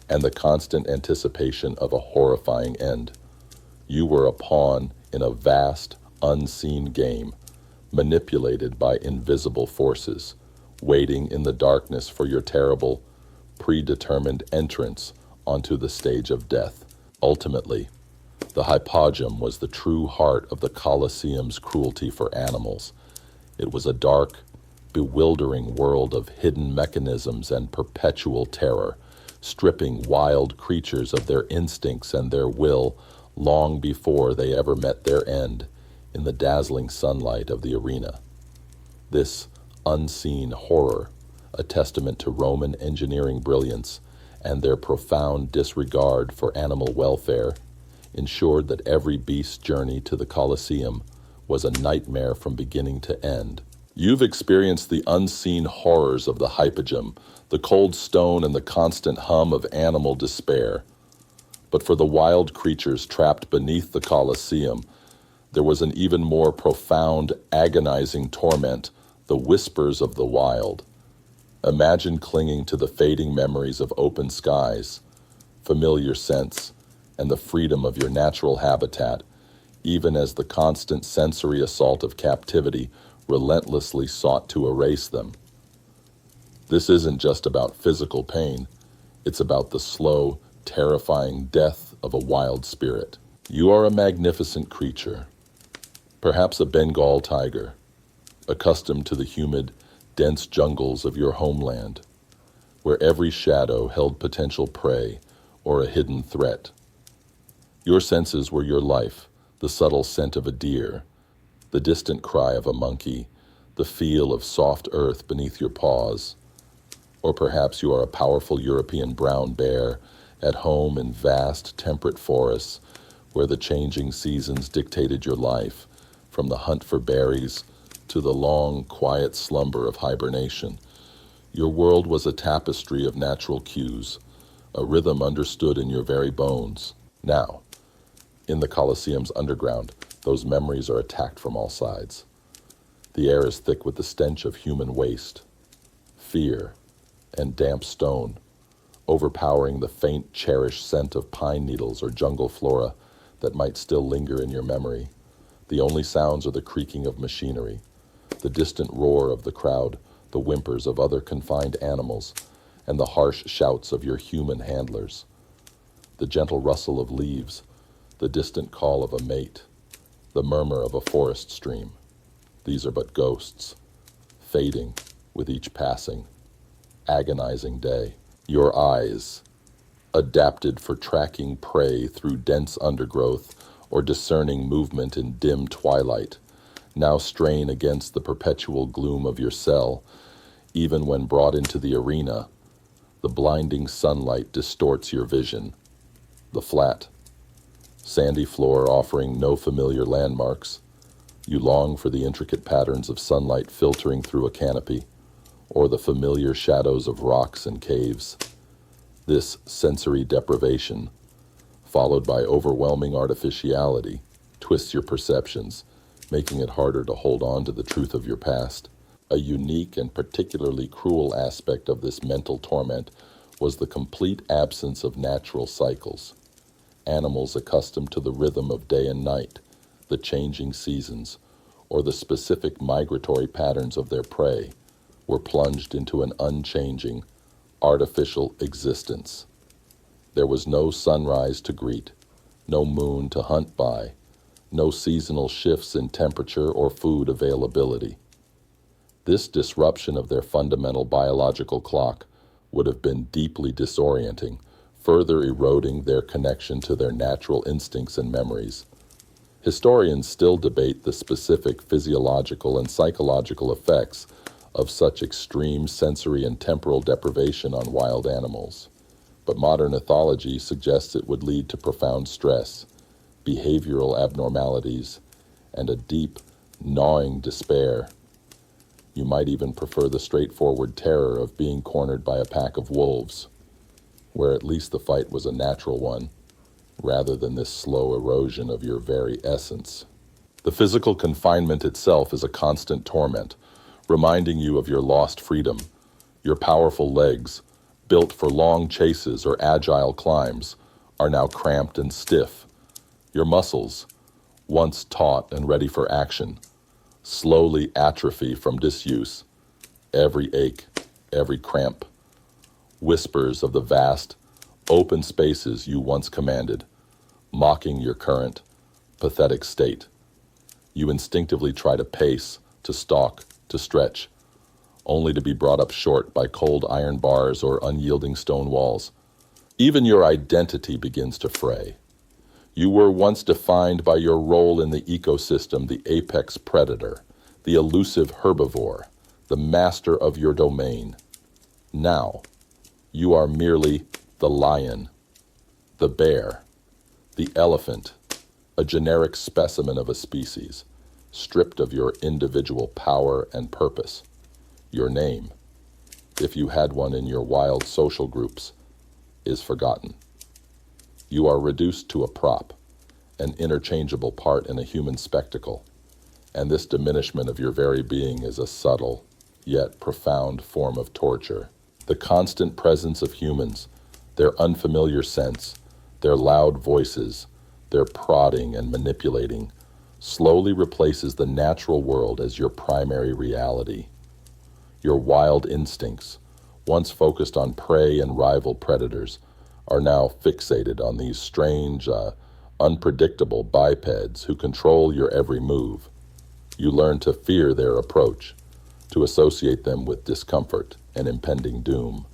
and the constant anticipation of a horrifying end. You were a pawn in a vast, unseen game, manipulated by invisible forces, waiting in the darkness for your terrible, predetermined entrance onto the stage of death. Ultimately, the hypogeum was the true heart of the Colosseum's cruelty for animals. It was a dark, bewildering world of hidden mechanisms and perpetual terror, stripping wild creatures of their instincts and their will long before they ever met their end in the dazzling sunlight of the arena. This unseen horror, a testament to Roman engineering brilliance and their profound disregard for animal welfare, ensured that every beast's journey to the Colosseum was a nightmare from beginning to end. You've experienced the unseen horrors of the hypogeum, the cold stone and the constant hum of animal despair. But for the wild creatures trapped beneath the Colosseum, there was an even more profound, agonizing torment, the whispers of the wild. Imagine clinging to the fading memories of open skies, familiar scents, and the freedom of your natural habitat, even as the constant sensory assault of captivity relentlessly sought to erase them. This isn't just about physical pain, it's about the slow, terrifying death of a wild spirit. You are a magnificent creature, perhaps a Bengal tiger, accustomed to the humid, dense jungles of your homeland, where every shadow held potential prey or a hidden threat. Your senses were your life, the subtle scent of a deer, the distant cry of a monkey, the feel of soft earth beneath your paws. Or perhaps you are a powerful European brown bear at home in vast, temperate forests where the changing seasons dictated your life, from the hunt for berries to the long, quiet slumber of hibernation. Your world was a tapestry of natural cues, a rhythm understood in your very bones. Now, in the Colosseum's underground, those memories are attacked from all sides. The air is thick with the stench of human waste, fear, and damp stone, overpowering the faint, cherished scent of pine needles or jungle flora that might still linger in your memory. The only sounds are the creaking of machinery, the distant roar of the crowd, the whimpers of other confined animals, and the harsh shouts of your human handlers. The gentle rustle of leaves, the distant call of a mate, the murmur of a forest stream. These are but ghosts, fading with each passing, agonizing day. Your eyes, adapted for tracking prey through dense undergrowth or discerning movement in dim twilight, now strain against the perpetual gloom of your cell. Even when brought into the arena, the blinding sunlight distorts your vision. The flat, sandy floor offering no familiar landmarks, you long for the intricate patterns of sunlight filtering through a canopy, or the familiar shadows of rocks and caves. This sensory deprivation, followed by overwhelming artificiality, twists your perceptions, making it harder to hold on to the truth of your past. A unique and particularly cruel aspect of this mental torment was the complete absence of natural cycles. Animals accustomed to the rhythm of day and night, the changing seasons, or the specific migratory patterns of their prey, were plunged into an unchanging, artificial existence. There was no sunrise to greet, no moon to hunt by, no seasonal shifts in temperature or food availability. This disruption of their fundamental biological clock would have been deeply disorienting, further eroding their connection to their natural instincts and memories. Historians still debate the specific physiological and psychological effects of such extreme sensory and temporal deprivation on wild animals, but modern ethology suggests it would lead to profound stress, behavioral abnormalities, and a deep, gnawing despair. You might even prefer the straightforward terror of being cornered by a pack of wolves, where at least the fight was a natural one, rather than this slow erosion of your very essence. The physical confinement itself is a constant torment, reminding you of your lost freedom. Your powerful legs, built for long chases or agile climbs, are now cramped and stiff. Your muscles, once taut and ready for action, slowly atrophy from disuse, every ache, every cramp. Whispers of the vast, open spaces you once commanded, mocking your current, pathetic state. You instinctively try to pace, to stalk, to stretch, only to be brought up short by cold iron bars or unyielding stone walls. Even your identity begins to fray. You were once defined by your role in the ecosystem, the apex predator, the elusive herbivore, the master of your domain. Now, you are merely the lion, the bear, the elephant, a generic specimen of a species, stripped of your individual power and purpose. Your name, if you had one in your wild social groups, is forgotten. You are reduced to a prop, an interchangeable part in a human spectacle, and this diminishment of your very being is a subtle, yet profound form of torture. The constant presence of humans, their unfamiliar scents, their loud voices, their prodding and manipulating, slowly replaces the natural world as your primary reality. Your wild instincts, once focused on prey and rival predators, are now fixated on these strange, unpredictable bipeds who control your every move. You learn to fear their approach, to associate them with discomfort and impending doom,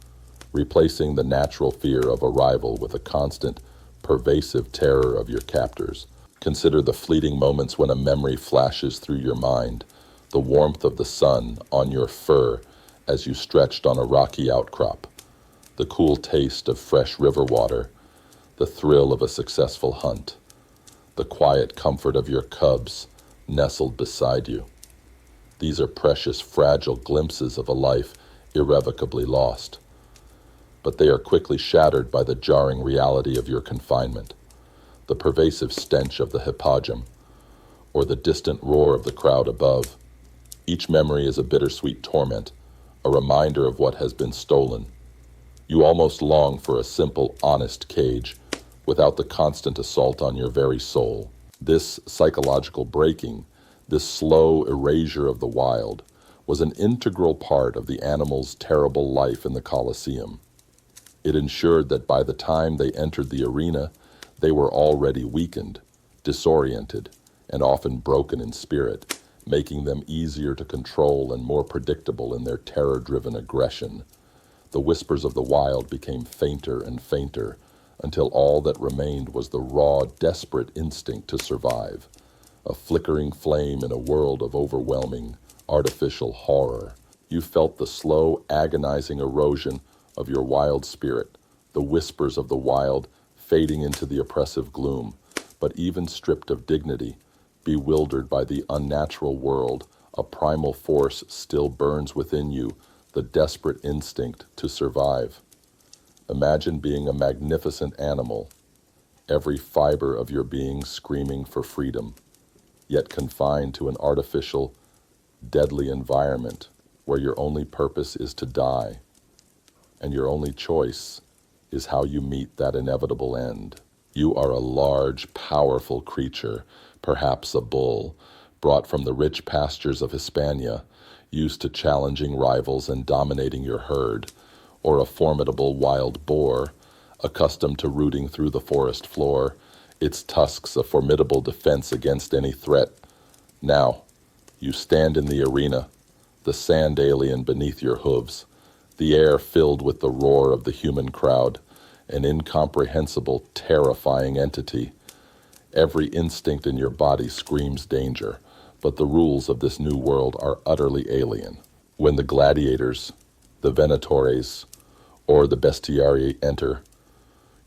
replacing the natural fear of a rival with a constant, pervasive terror of your captors. Consider the fleeting moments when a memory flashes through your mind, the warmth of the sun on your fur as you stretched on a rocky outcrop, the cool taste of fresh river water, the thrill of a successful hunt, the quiet comfort of your cubs nestled beside you. These are precious, fragile glimpses of a life irrevocably lost, but they are quickly shattered by the jarring reality of your confinement, the pervasive stench of the hippodrome, or the distant roar of the crowd above. Each memory is a bittersweet torment, a reminder of what has been stolen. You almost long for a simple, honest cage, without the constant assault on your very soul. This psychological breaking, this slow erasure of the wild, was an integral part of the animals' terrible life in the Colosseum. It ensured that by the time they entered the arena, they were already weakened, disoriented, and often broken in spirit, making them easier to control and more predictable in their terror-driven aggression. The whispers of the wild became fainter and fainter, until all that remained was the raw, desperate instinct to survive, a flickering flame in a world of overwhelming, artificial horror. You felt the slow, agonizing erosion of your wild spirit, the whispers of the wild fading into the oppressive gloom. But even stripped of dignity, bewildered by the unnatural world, a primal force still burns within you, the desperate instinct to survive. Imagine being a magnificent animal, every fiber of your being screaming for freedom, yet confined to an artificial, deadly environment where your only purpose is to die, and your only choice is how you meet that inevitable end. You are a large, powerful creature, perhaps a bull, brought from the rich pastures of Hispania, used to challenging rivals and dominating your herd, or a formidable wild boar, accustomed to rooting through the forest floor, its tusks a formidable defense against any threat. Now, you stand in the arena, the sand alien beneath your hooves, the air filled with the roar of the human crowd, an incomprehensible, terrifying entity. Every instinct in your body screams danger, but the rules of this new world are utterly alien. When the gladiators, the venationes, or the bestiarii enter,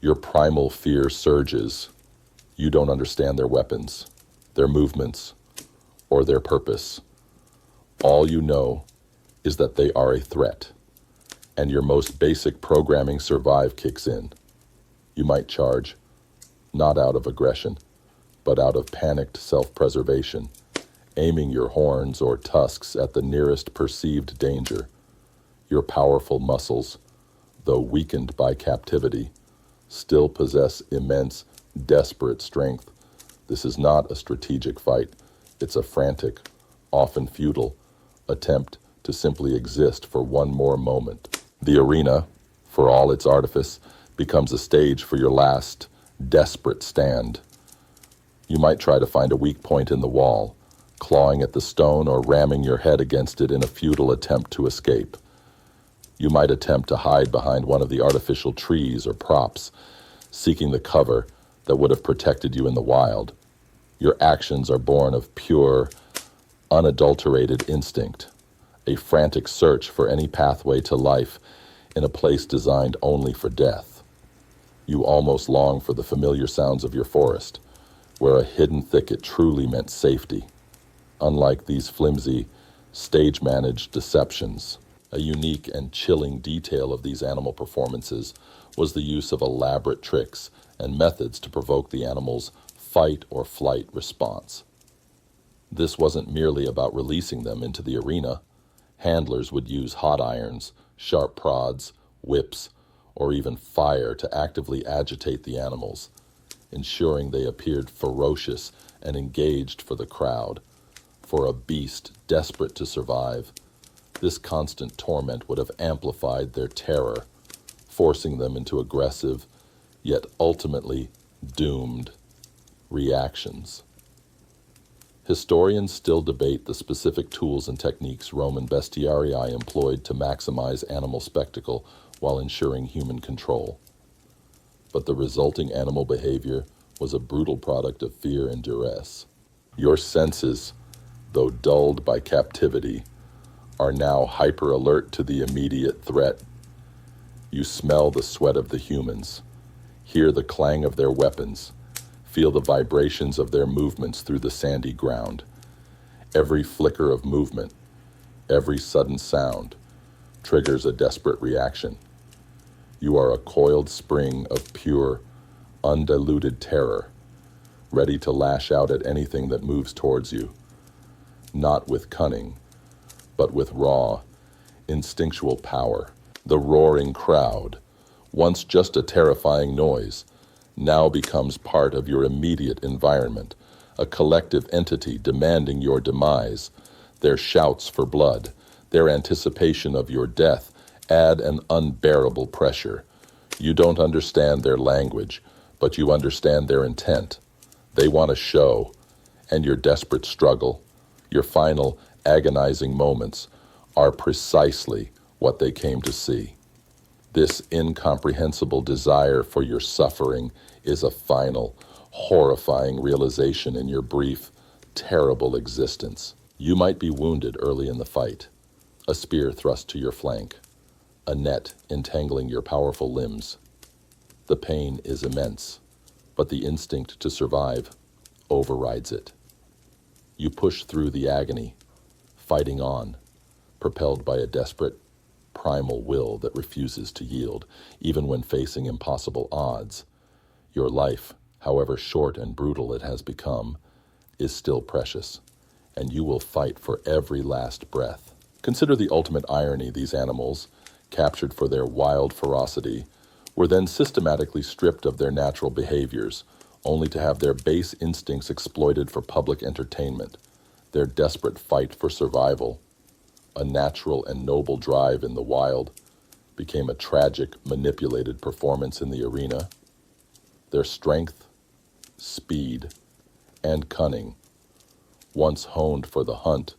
your primal fear surges. You don't understand their weapons, their movements, or their purpose. All you know is that they are a threat, and your most basic programming survive kicks in. You might charge, not out of aggression, but out of panicked self-preservation, aiming your horns or tusks at the nearest perceived danger. Your powerful muscles, though weakened by captivity, still possess immense, desperate strength, This is not a strategic fight. It's a frantic, often futile, attempt to simply exist for one more moment. The arena, for all its artifice, becomes a stage for your last, desperate stand. You might try to find a weak point in the wall, clawing at the stone or ramming your head against it in a futile attempt to escape. You might attempt to hide behind one of the artificial trees or props, seeking the cover that would have protected you in the wild. Your actions are born of pure, unadulterated instinct, a frantic search for any pathway to life in a place designed only for death. You almost long for the familiar sounds of your forest, where a hidden thicket truly meant safety. Unlike these flimsy, stage-managed deceptions, a unique and chilling detail of these animal performances was the use of elaborate tricks and methods to provoke the animal's fight or flight response. This wasn't merely about releasing them into the arena. Handlers would use hot irons, sharp prods, whips, or even fire to actively agitate the animals, ensuring they appeared ferocious and engaged for the crowd. For a beast desperate to survive, this constant torment would have amplified their terror, forcing them into aggressive, yet ultimately doomed, reactions. Historians still debate the specific tools and techniques Roman bestiarii employed to maximize animal spectacle while ensuring human control. But the resulting animal behavior was a brutal product of fear and duress. Your senses, though dulled by captivity, are now hyper-alert to the immediate threat. You smell the sweat of the humans, hear the clang of their weapons, feel the vibrations of their movements through the sandy ground. Every flicker of movement, every sudden sound, triggers a desperate reaction. You are a coiled spring of pure, undiluted terror, ready to lash out at anything that moves towards you, not with cunning, but with raw, instinctual power. The roaring crowd, once just a terrifying noise, now becomes part of your immediate environment, a collective entity demanding your demise. Their shouts for blood, their anticipation of your death, add an unbearable pressure. You don't understand their language, but you understand their intent. They want a show, and your desperate struggle, your final agonizing moments, are precisely what they came to see. This incomprehensible desire for your suffering is a final, horrifying realization in your brief, terrible existence. You might be wounded early in the fight, a spear thrust to your flank, a net entangling your powerful limbs. The pain is immense, but the instinct to survive overrides it. You push through the agony, fighting on, propelled by a desperate, primal will that refuses to yield, even when facing impossible odds. Your life, however short and brutal it has become, is still precious, and you will fight for every last breath. Consider the ultimate irony. These animals, captured for their wild ferocity, were then systematically stripped of their natural behaviors, only to have their base instincts exploited for public entertainment. Their desperate fight for survival, a natural and noble drive in the wild, became a tragic, manipulated performance in the arena. Their strength, speed, and cunning, once honed for the hunt,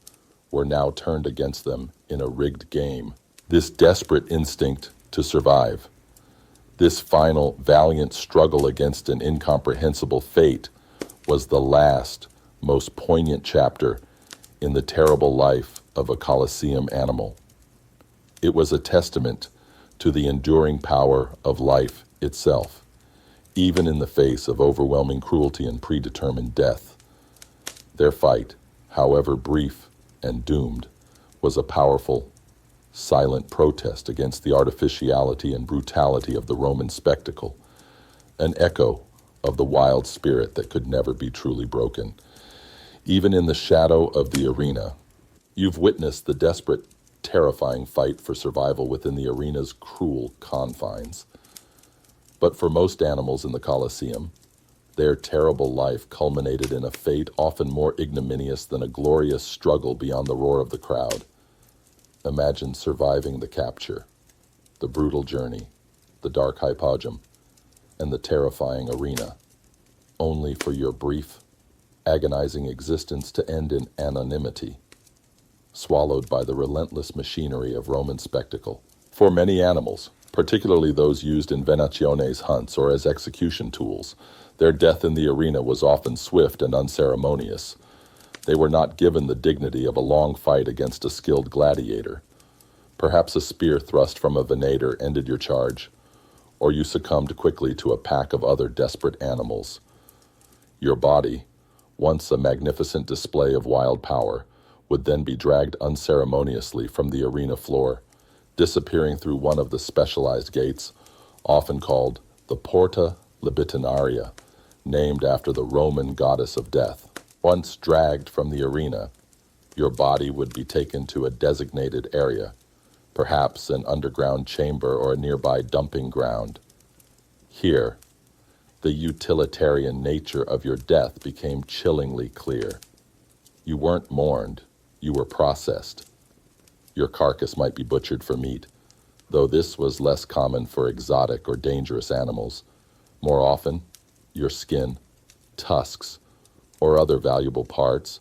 were now turned against them in a rigged game. This desperate instinct to survive, this final valiant struggle against an incomprehensible fate, was the last, most poignant chapter in the terrible life of a Colosseum animal. It was a testament to the enduring power of life itself, even in the face of overwhelming cruelty and predetermined death. Their fight, however brief and doomed, was a powerful, silent protest against the artificiality and brutality of the Roman spectacle, an echo of the wild spirit that could never be truly broken. Even in the shadow of the arena, you've witnessed the desperate, terrifying fight for survival within the arena's cruel confines. But for most animals in the Colosseum, Their terrible life culminated in a fate often more ignominious than a glorious struggle beyond the roar of the crowd. Imagine surviving the capture, the brutal journey, the dark hypogum, and the terrifying arena, only for your brief, agonizing existence to end in anonymity, swallowed by the relentless machinery of Roman spectacle. For many animals, particularly those used in venationes hunts or as execution tools, their death in the arena was often swift and unceremonious. They were not given the dignity of a long fight against a skilled gladiator. Perhaps a spear thrust from a venator ended your charge, or you succumbed quickly to a pack of other desperate animals. Your body, once a magnificent display of wild power, would then be dragged unceremoniously from the arena floor, disappearing through one of the specialized gates, often called the Porta Libitinaria, named after the Roman goddess of death. Once dragged from the arena, your body would be taken to a designated area, perhaps an underground chamber or a nearby dumping ground. Here, the utilitarian nature of your death became chillingly clear. You weren't mourned, you were processed. Your carcass might be butchered for meat, though this was less common for exotic or dangerous animals. More often, your skin, tusks, or other valuable parts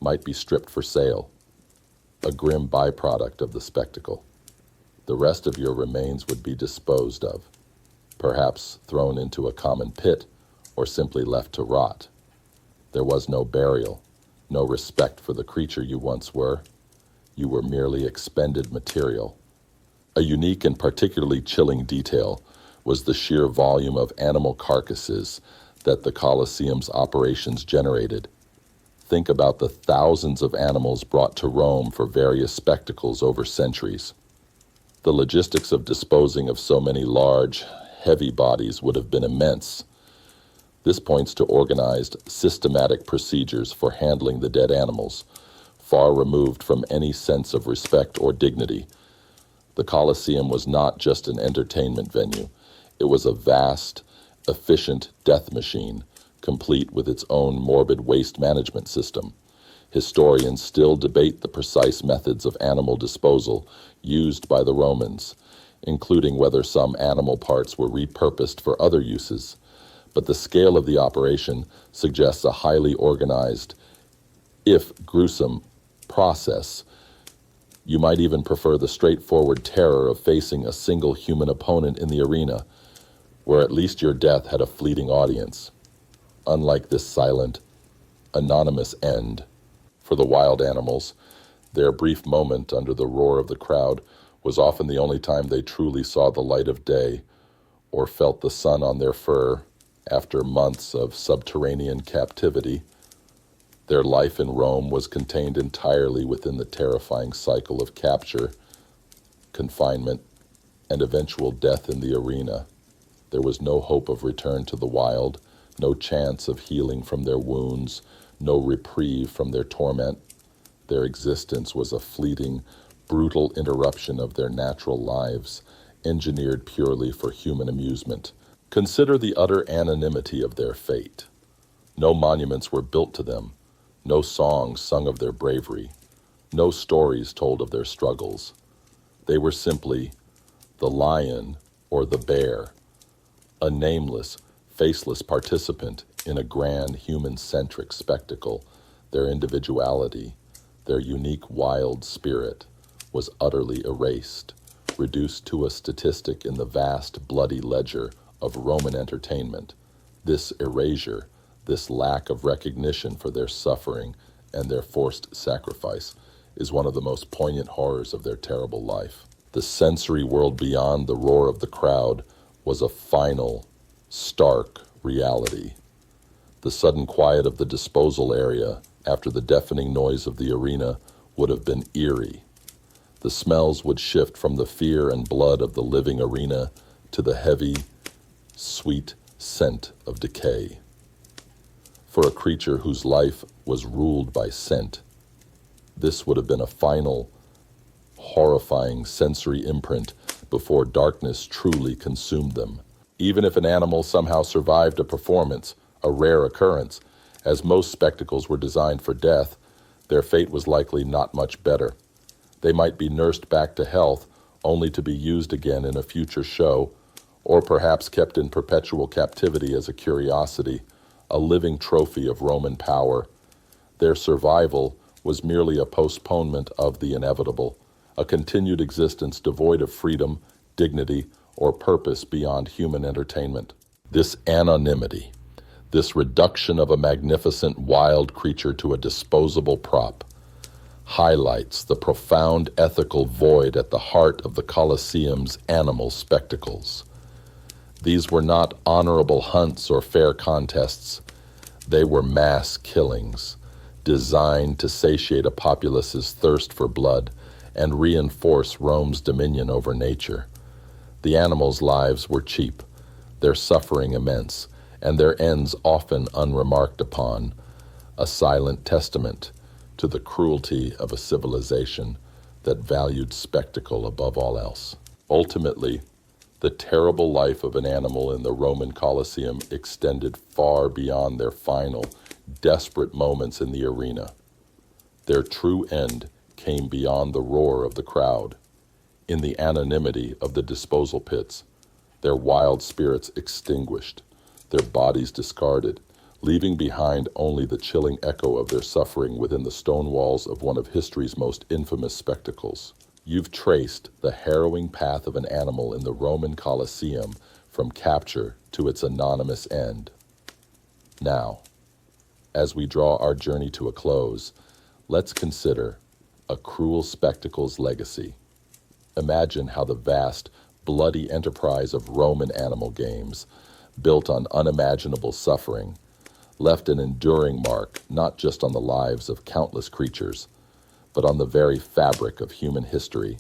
might be stripped for sale, a grim byproduct of the spectacle. The rest of your remains would be disposed of, perhaps thrown into a common pit or simply left to rot. There was no burial, no respect for the creature you once were. You were merely expended material. A unique and particularly chilling detail was the sheer volume of animal carcasses that the Colosseum's operations generated. Think about the thousands of animals brought to Rome for various spectacles over centuries. The logistics of disposing of so many large, heavy bodies would have been immense. This points to organized, systematic procedures for handling the dead animals, far removed from any sense of respect or dignity. The Colosseum was not just an entertainment venue. It was a vast, efficient death machine, complete with its own morbid waste management system. Historians still debate the precise methods of animal disposal used by the Romans, including whether some animal parts were repurposed for other uses. But the scale of the operation suggests a highly organized, if gruesome, process. You might even prefer the straightforward terror of facing a single human opponent in the arena, where at least your death had a fleeting audience, unlike this silent, anonymous end. For the wild animals, their brief moment under the roar of the crowd was often the only time they truly saw the light of day or felt the sun on their fur after months of subterranean captivity. Their life in Rome was contained entirely within the terrifying cycle of capture, confinement, and eventual death in the arena. There was no hope of return to the wild, no chance of healing from their wounds, no reprieve from their torment. Their existence was a fleeting, brutal interruption of their natural lives, engineered purely for human amusement. Consider the utter anonymity of their fate. No monuments were built to them, no songs sung of their bravery, no stories told of their struggles. They were simply the lion or the bear, a nameless, faceless participant in a grand human-centric spectacle. Their individuality, their unique wild spirit, was utterly erased, reduced to a statistic in the vast, bloody ledger of Roman entertainment. This erasure, this lack of recognition for their suffering and their forced sacrifice, is one of the most poignant horrors of their terrible life. The sensory world beyond the roar of the crowd was a final, stark reality. The sudden quiet of the disposal area after the deafening noise of the arena would have been eerie. The smells would shift from the fear and blood of the living arena to the heavy, sweet scent of decay. For a creature whose life was ruled by scent, this would have been a final, horrifying sensory imprint before darkness truly consumed them. Even if an animal somehow survived a performance, A rare occurrence, as most spectacles were designed for death, their fate was likely not much better. They might be nursed back to health, only to be used again in a future show, or perhaps kept in perpetual captivity as a curiosity, a living trophy of Roman power. Their survival was merely a postponement of the inevitable, a continued existence devoid of freedom, dignity, or purpose beyond human entertainment. This anonymity, this reduction of a magnificent wild creature to a disposable prop, highlights the profound ethical void at the heart of the Colosseum's animal spectacles. These were not honorable hunts or fair contests. They were mass killings, designed to satiate a populace's thirst for blood and reinforce Rome's dominion over nature. The animals' lives were cheap, their suffering immense, and their ends often unremarked upon, a silent testament to the cruelty of a civilization that valued spectacle above all else. Ultimately, the terrible life of an animal in the Roman Colosseum extended far beyond their final, desperate moments in the arena. Their true end came beyond the roar of the crowd. In the anonymity of the disposal pits, their wild spirits extinguished, their bodies discarded, leaving behind only the chilling echo of their suffering within the stone walls of one of history's most infamous spectacles. You've traced the harrowing path of an animal in the Roman Colosseum from capture to its anonymous end. Now, as we draw our journey to a close, let's consider a cruel spectacle's legacy. Imagine how the vast, bloody enterprise of Roman animal games, built on unimaginable suffering, left an enduring mark not just on the lives of countless creatures, but on the very fabric of human history,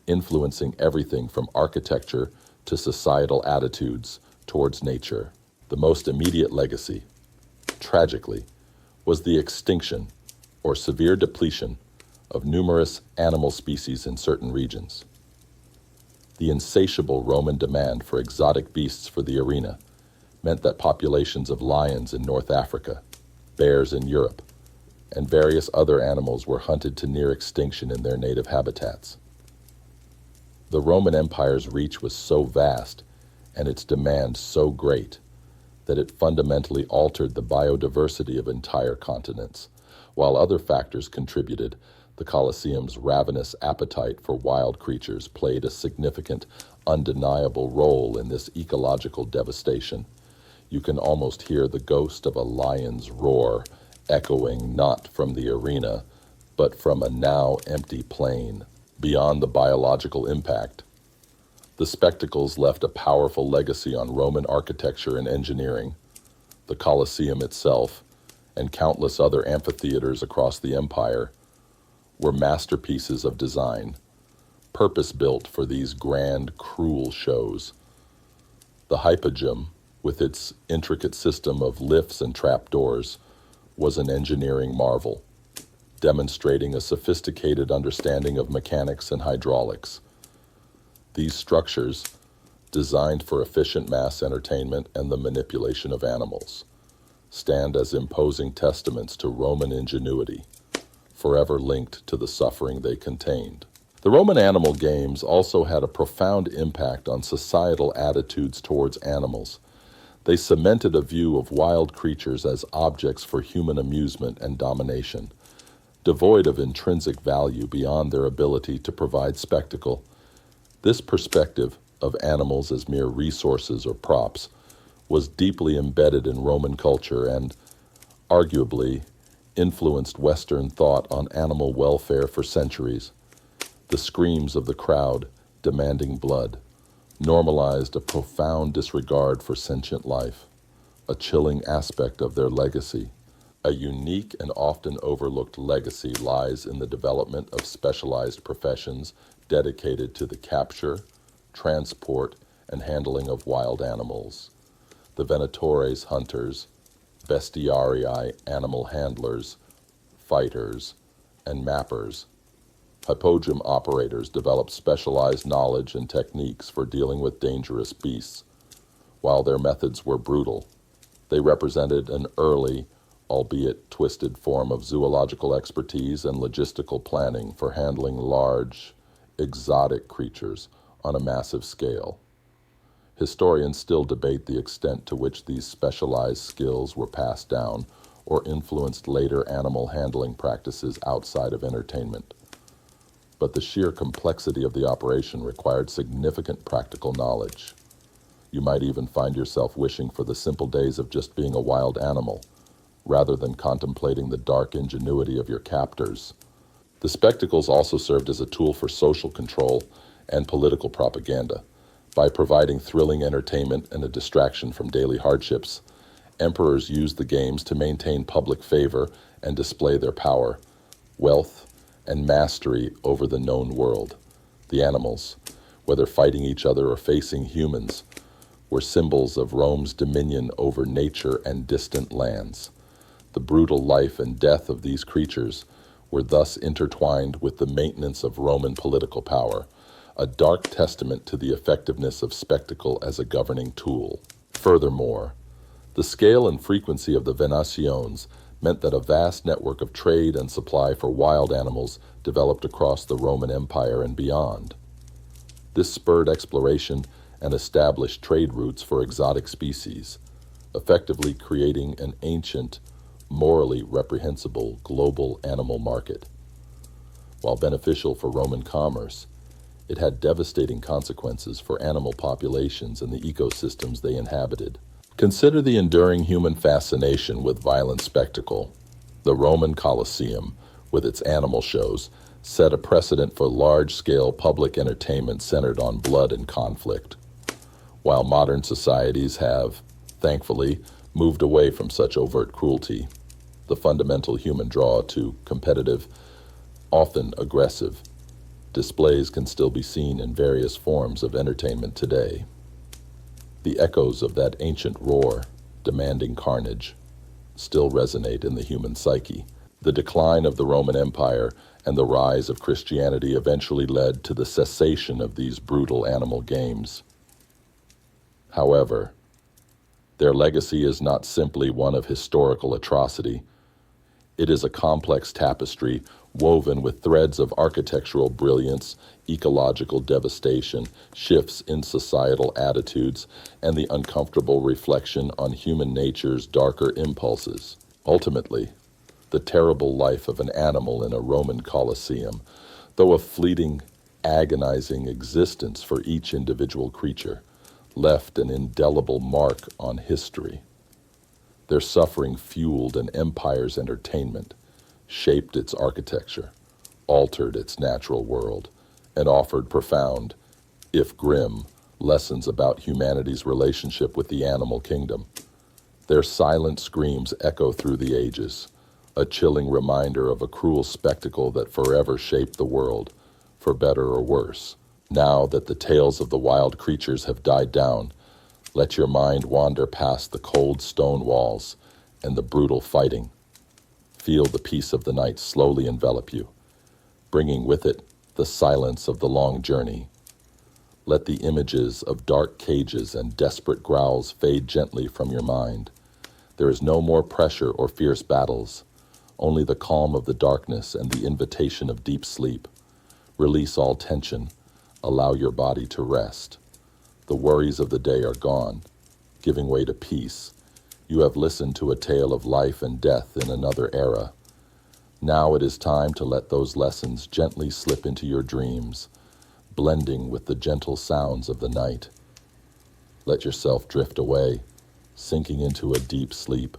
influencing everything from architecture to societal attitudes towards nature. The most immediate legacy, tragically, was the extinction or severe depletion of numerous animal species in certain regions. The insatiable Roman demand for exotic beasts for the arena meant that populations of lions in North Africa, bears in Europe, and various other animals were hunted to near extinction in their native habitats. The Roman Empire's reach was so vast and its demand so great that it fundamentally altered the biodiversity of entire continents. While other factors contributed, the Colosseum's ravenous appetite for wild creatures played a significant, undeniable role in this ecological devastation. You can almost hear the ghost of a lion's roar echoing not from the arena, but from a now empty plain. Beyond the biological impact, the spectacles left a powerful legacy on Roman architecture and engineering. The Colosseum itself, and countless other amphitheaters across the empire, were masterpieces of design, purpose-built for these grand, cruel shows. The hypogym, with its intricate system of lifts and trapdoors, was an engineering marvel, demonstrating a sophisticated understanding of mechanics and hydraulics. These structures, designed for efficient mass entertainment and the manipulation of animals, stand as imposing testaments to Roman ingenuity, forever linked to the suffering they contained. The Roman animal games also had a profound impact on societal attitudes towards animals. They cemented a view of wild creatures as objects for human amusement and domination, devoid of intrinsic value beyond their ability to provide spectacle. This perspective of animals as mere resources or props was deeply embedded in Roman culture and, arguably, influenced Western thought on animal welfare for centuries. The screams of the crowd demanding blood normalized a profound disregard for sentient life, a chilling aspect of their legacy. A unique and often overlooked legacy lies in the development of specialized professions dedicated to the capture, transport, and handling of wild animals. The venationes, hunters, bestiarii, animal handlers, fighters, and mappers. Hippodrome operators developed specialized knowledge and techniques for dealing with dangerous beasts. While their methods were brutal, They represented an early, albeit twisted form of zoological expertise and logistical planning for handling large, exotic creatures on a massive scale. Historians still debate the extent to which these specialized skills were passed down or influenced later animal handling practices outside of entertainment. But the sheer complexity of the operation required significant practical knowledge. You might even find yourself wishing for the simple days of just being a wild animal, rather than contemplating the dark ingenuity of your captors. The spectacles also served as a tool for social control and political propaganda. By providing thrilling entertainment and a distraction from daily hardships, emperors used the games to maintain public favor and display their power, wealth, and mastery over the known world. The animals, whether fighting each other or facing humans, were symbols of Rome's dominion over nature and distant lands. The brutal life and death of these creatures were thus intertwined with the maintenance of Roman political power, a dark testament to the effectiveness of spectacle as a governing tool. Furthermore, the scale and frequency of the venationes meant that a vast network of trade and supply for wild animals developed across the Roman Empire and beyond. This spurred exploration and established trade routes for exotic species, effectively creating an ancient, morally reprehensible global animal market. While beneficial for Roman commerce, it had devastating consequences for animal populations and the ecosystems they inhabited. Consider the enduring human fascination with violent spectacle. The Roman Colosseum, with its animal shows, set a precedent for large-scale public entertainment centered on blood and conflict. While modern societies have, thankfully, moved away from such overt cruelty, the fundamental human draw to competitive, often aggressive, displays can still be seen in various forms of entertainment today. The echoes of that ancient roar, demanding carnage, still resonate in the human psyche. The decline of the Roman Empire and the rise of Christianity eventually led to the cessation of these brutal animal games. However, their legacy is not simply one of historical atrocity. It is a complex tapestry woven with threads of architectural brilliance, ecological devastation, shifts in societal attitudes, and the uncomfortable reflection on human nature's darker impulses. Ultimately, the terrible life of an animal in a Roman Colosseum, though a fleeting, agonizing existence for each individual creature, left an indelible mark on history. Their suffering fueled an empire's entertainment, shaped its architecture, altered its natural world, and offered profound, if grim, lessons about humanity's relationship with the animal kingdom. Their silent screams echo through the ages, a chilling reminder of a cruel spectacle that forever shaped the world, for better or worse. Now that the tales of the wild creatures have died down, let your mind wander past the cold stone walls and the brutal fighting. Feel the peace of the night slowly envelop you, bringing with it the silence of the long journey. Let the images of dark cages and desperate growls fade gently from your mind. There is no more pressure or fierce battles, only the calm of the darkness and the invitation of deep sleep. Release all tension. Allow your body to rest. The worries of the day are gone, giving way to peace. You have listened to a tale of life and death in another era. Now it is time to let those lessons gently slip into your dreams, blending with the gentle sounds of the night. Let yourself drift away, sinking into a deep sleep,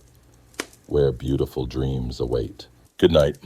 where beautiful dreams await. Good night.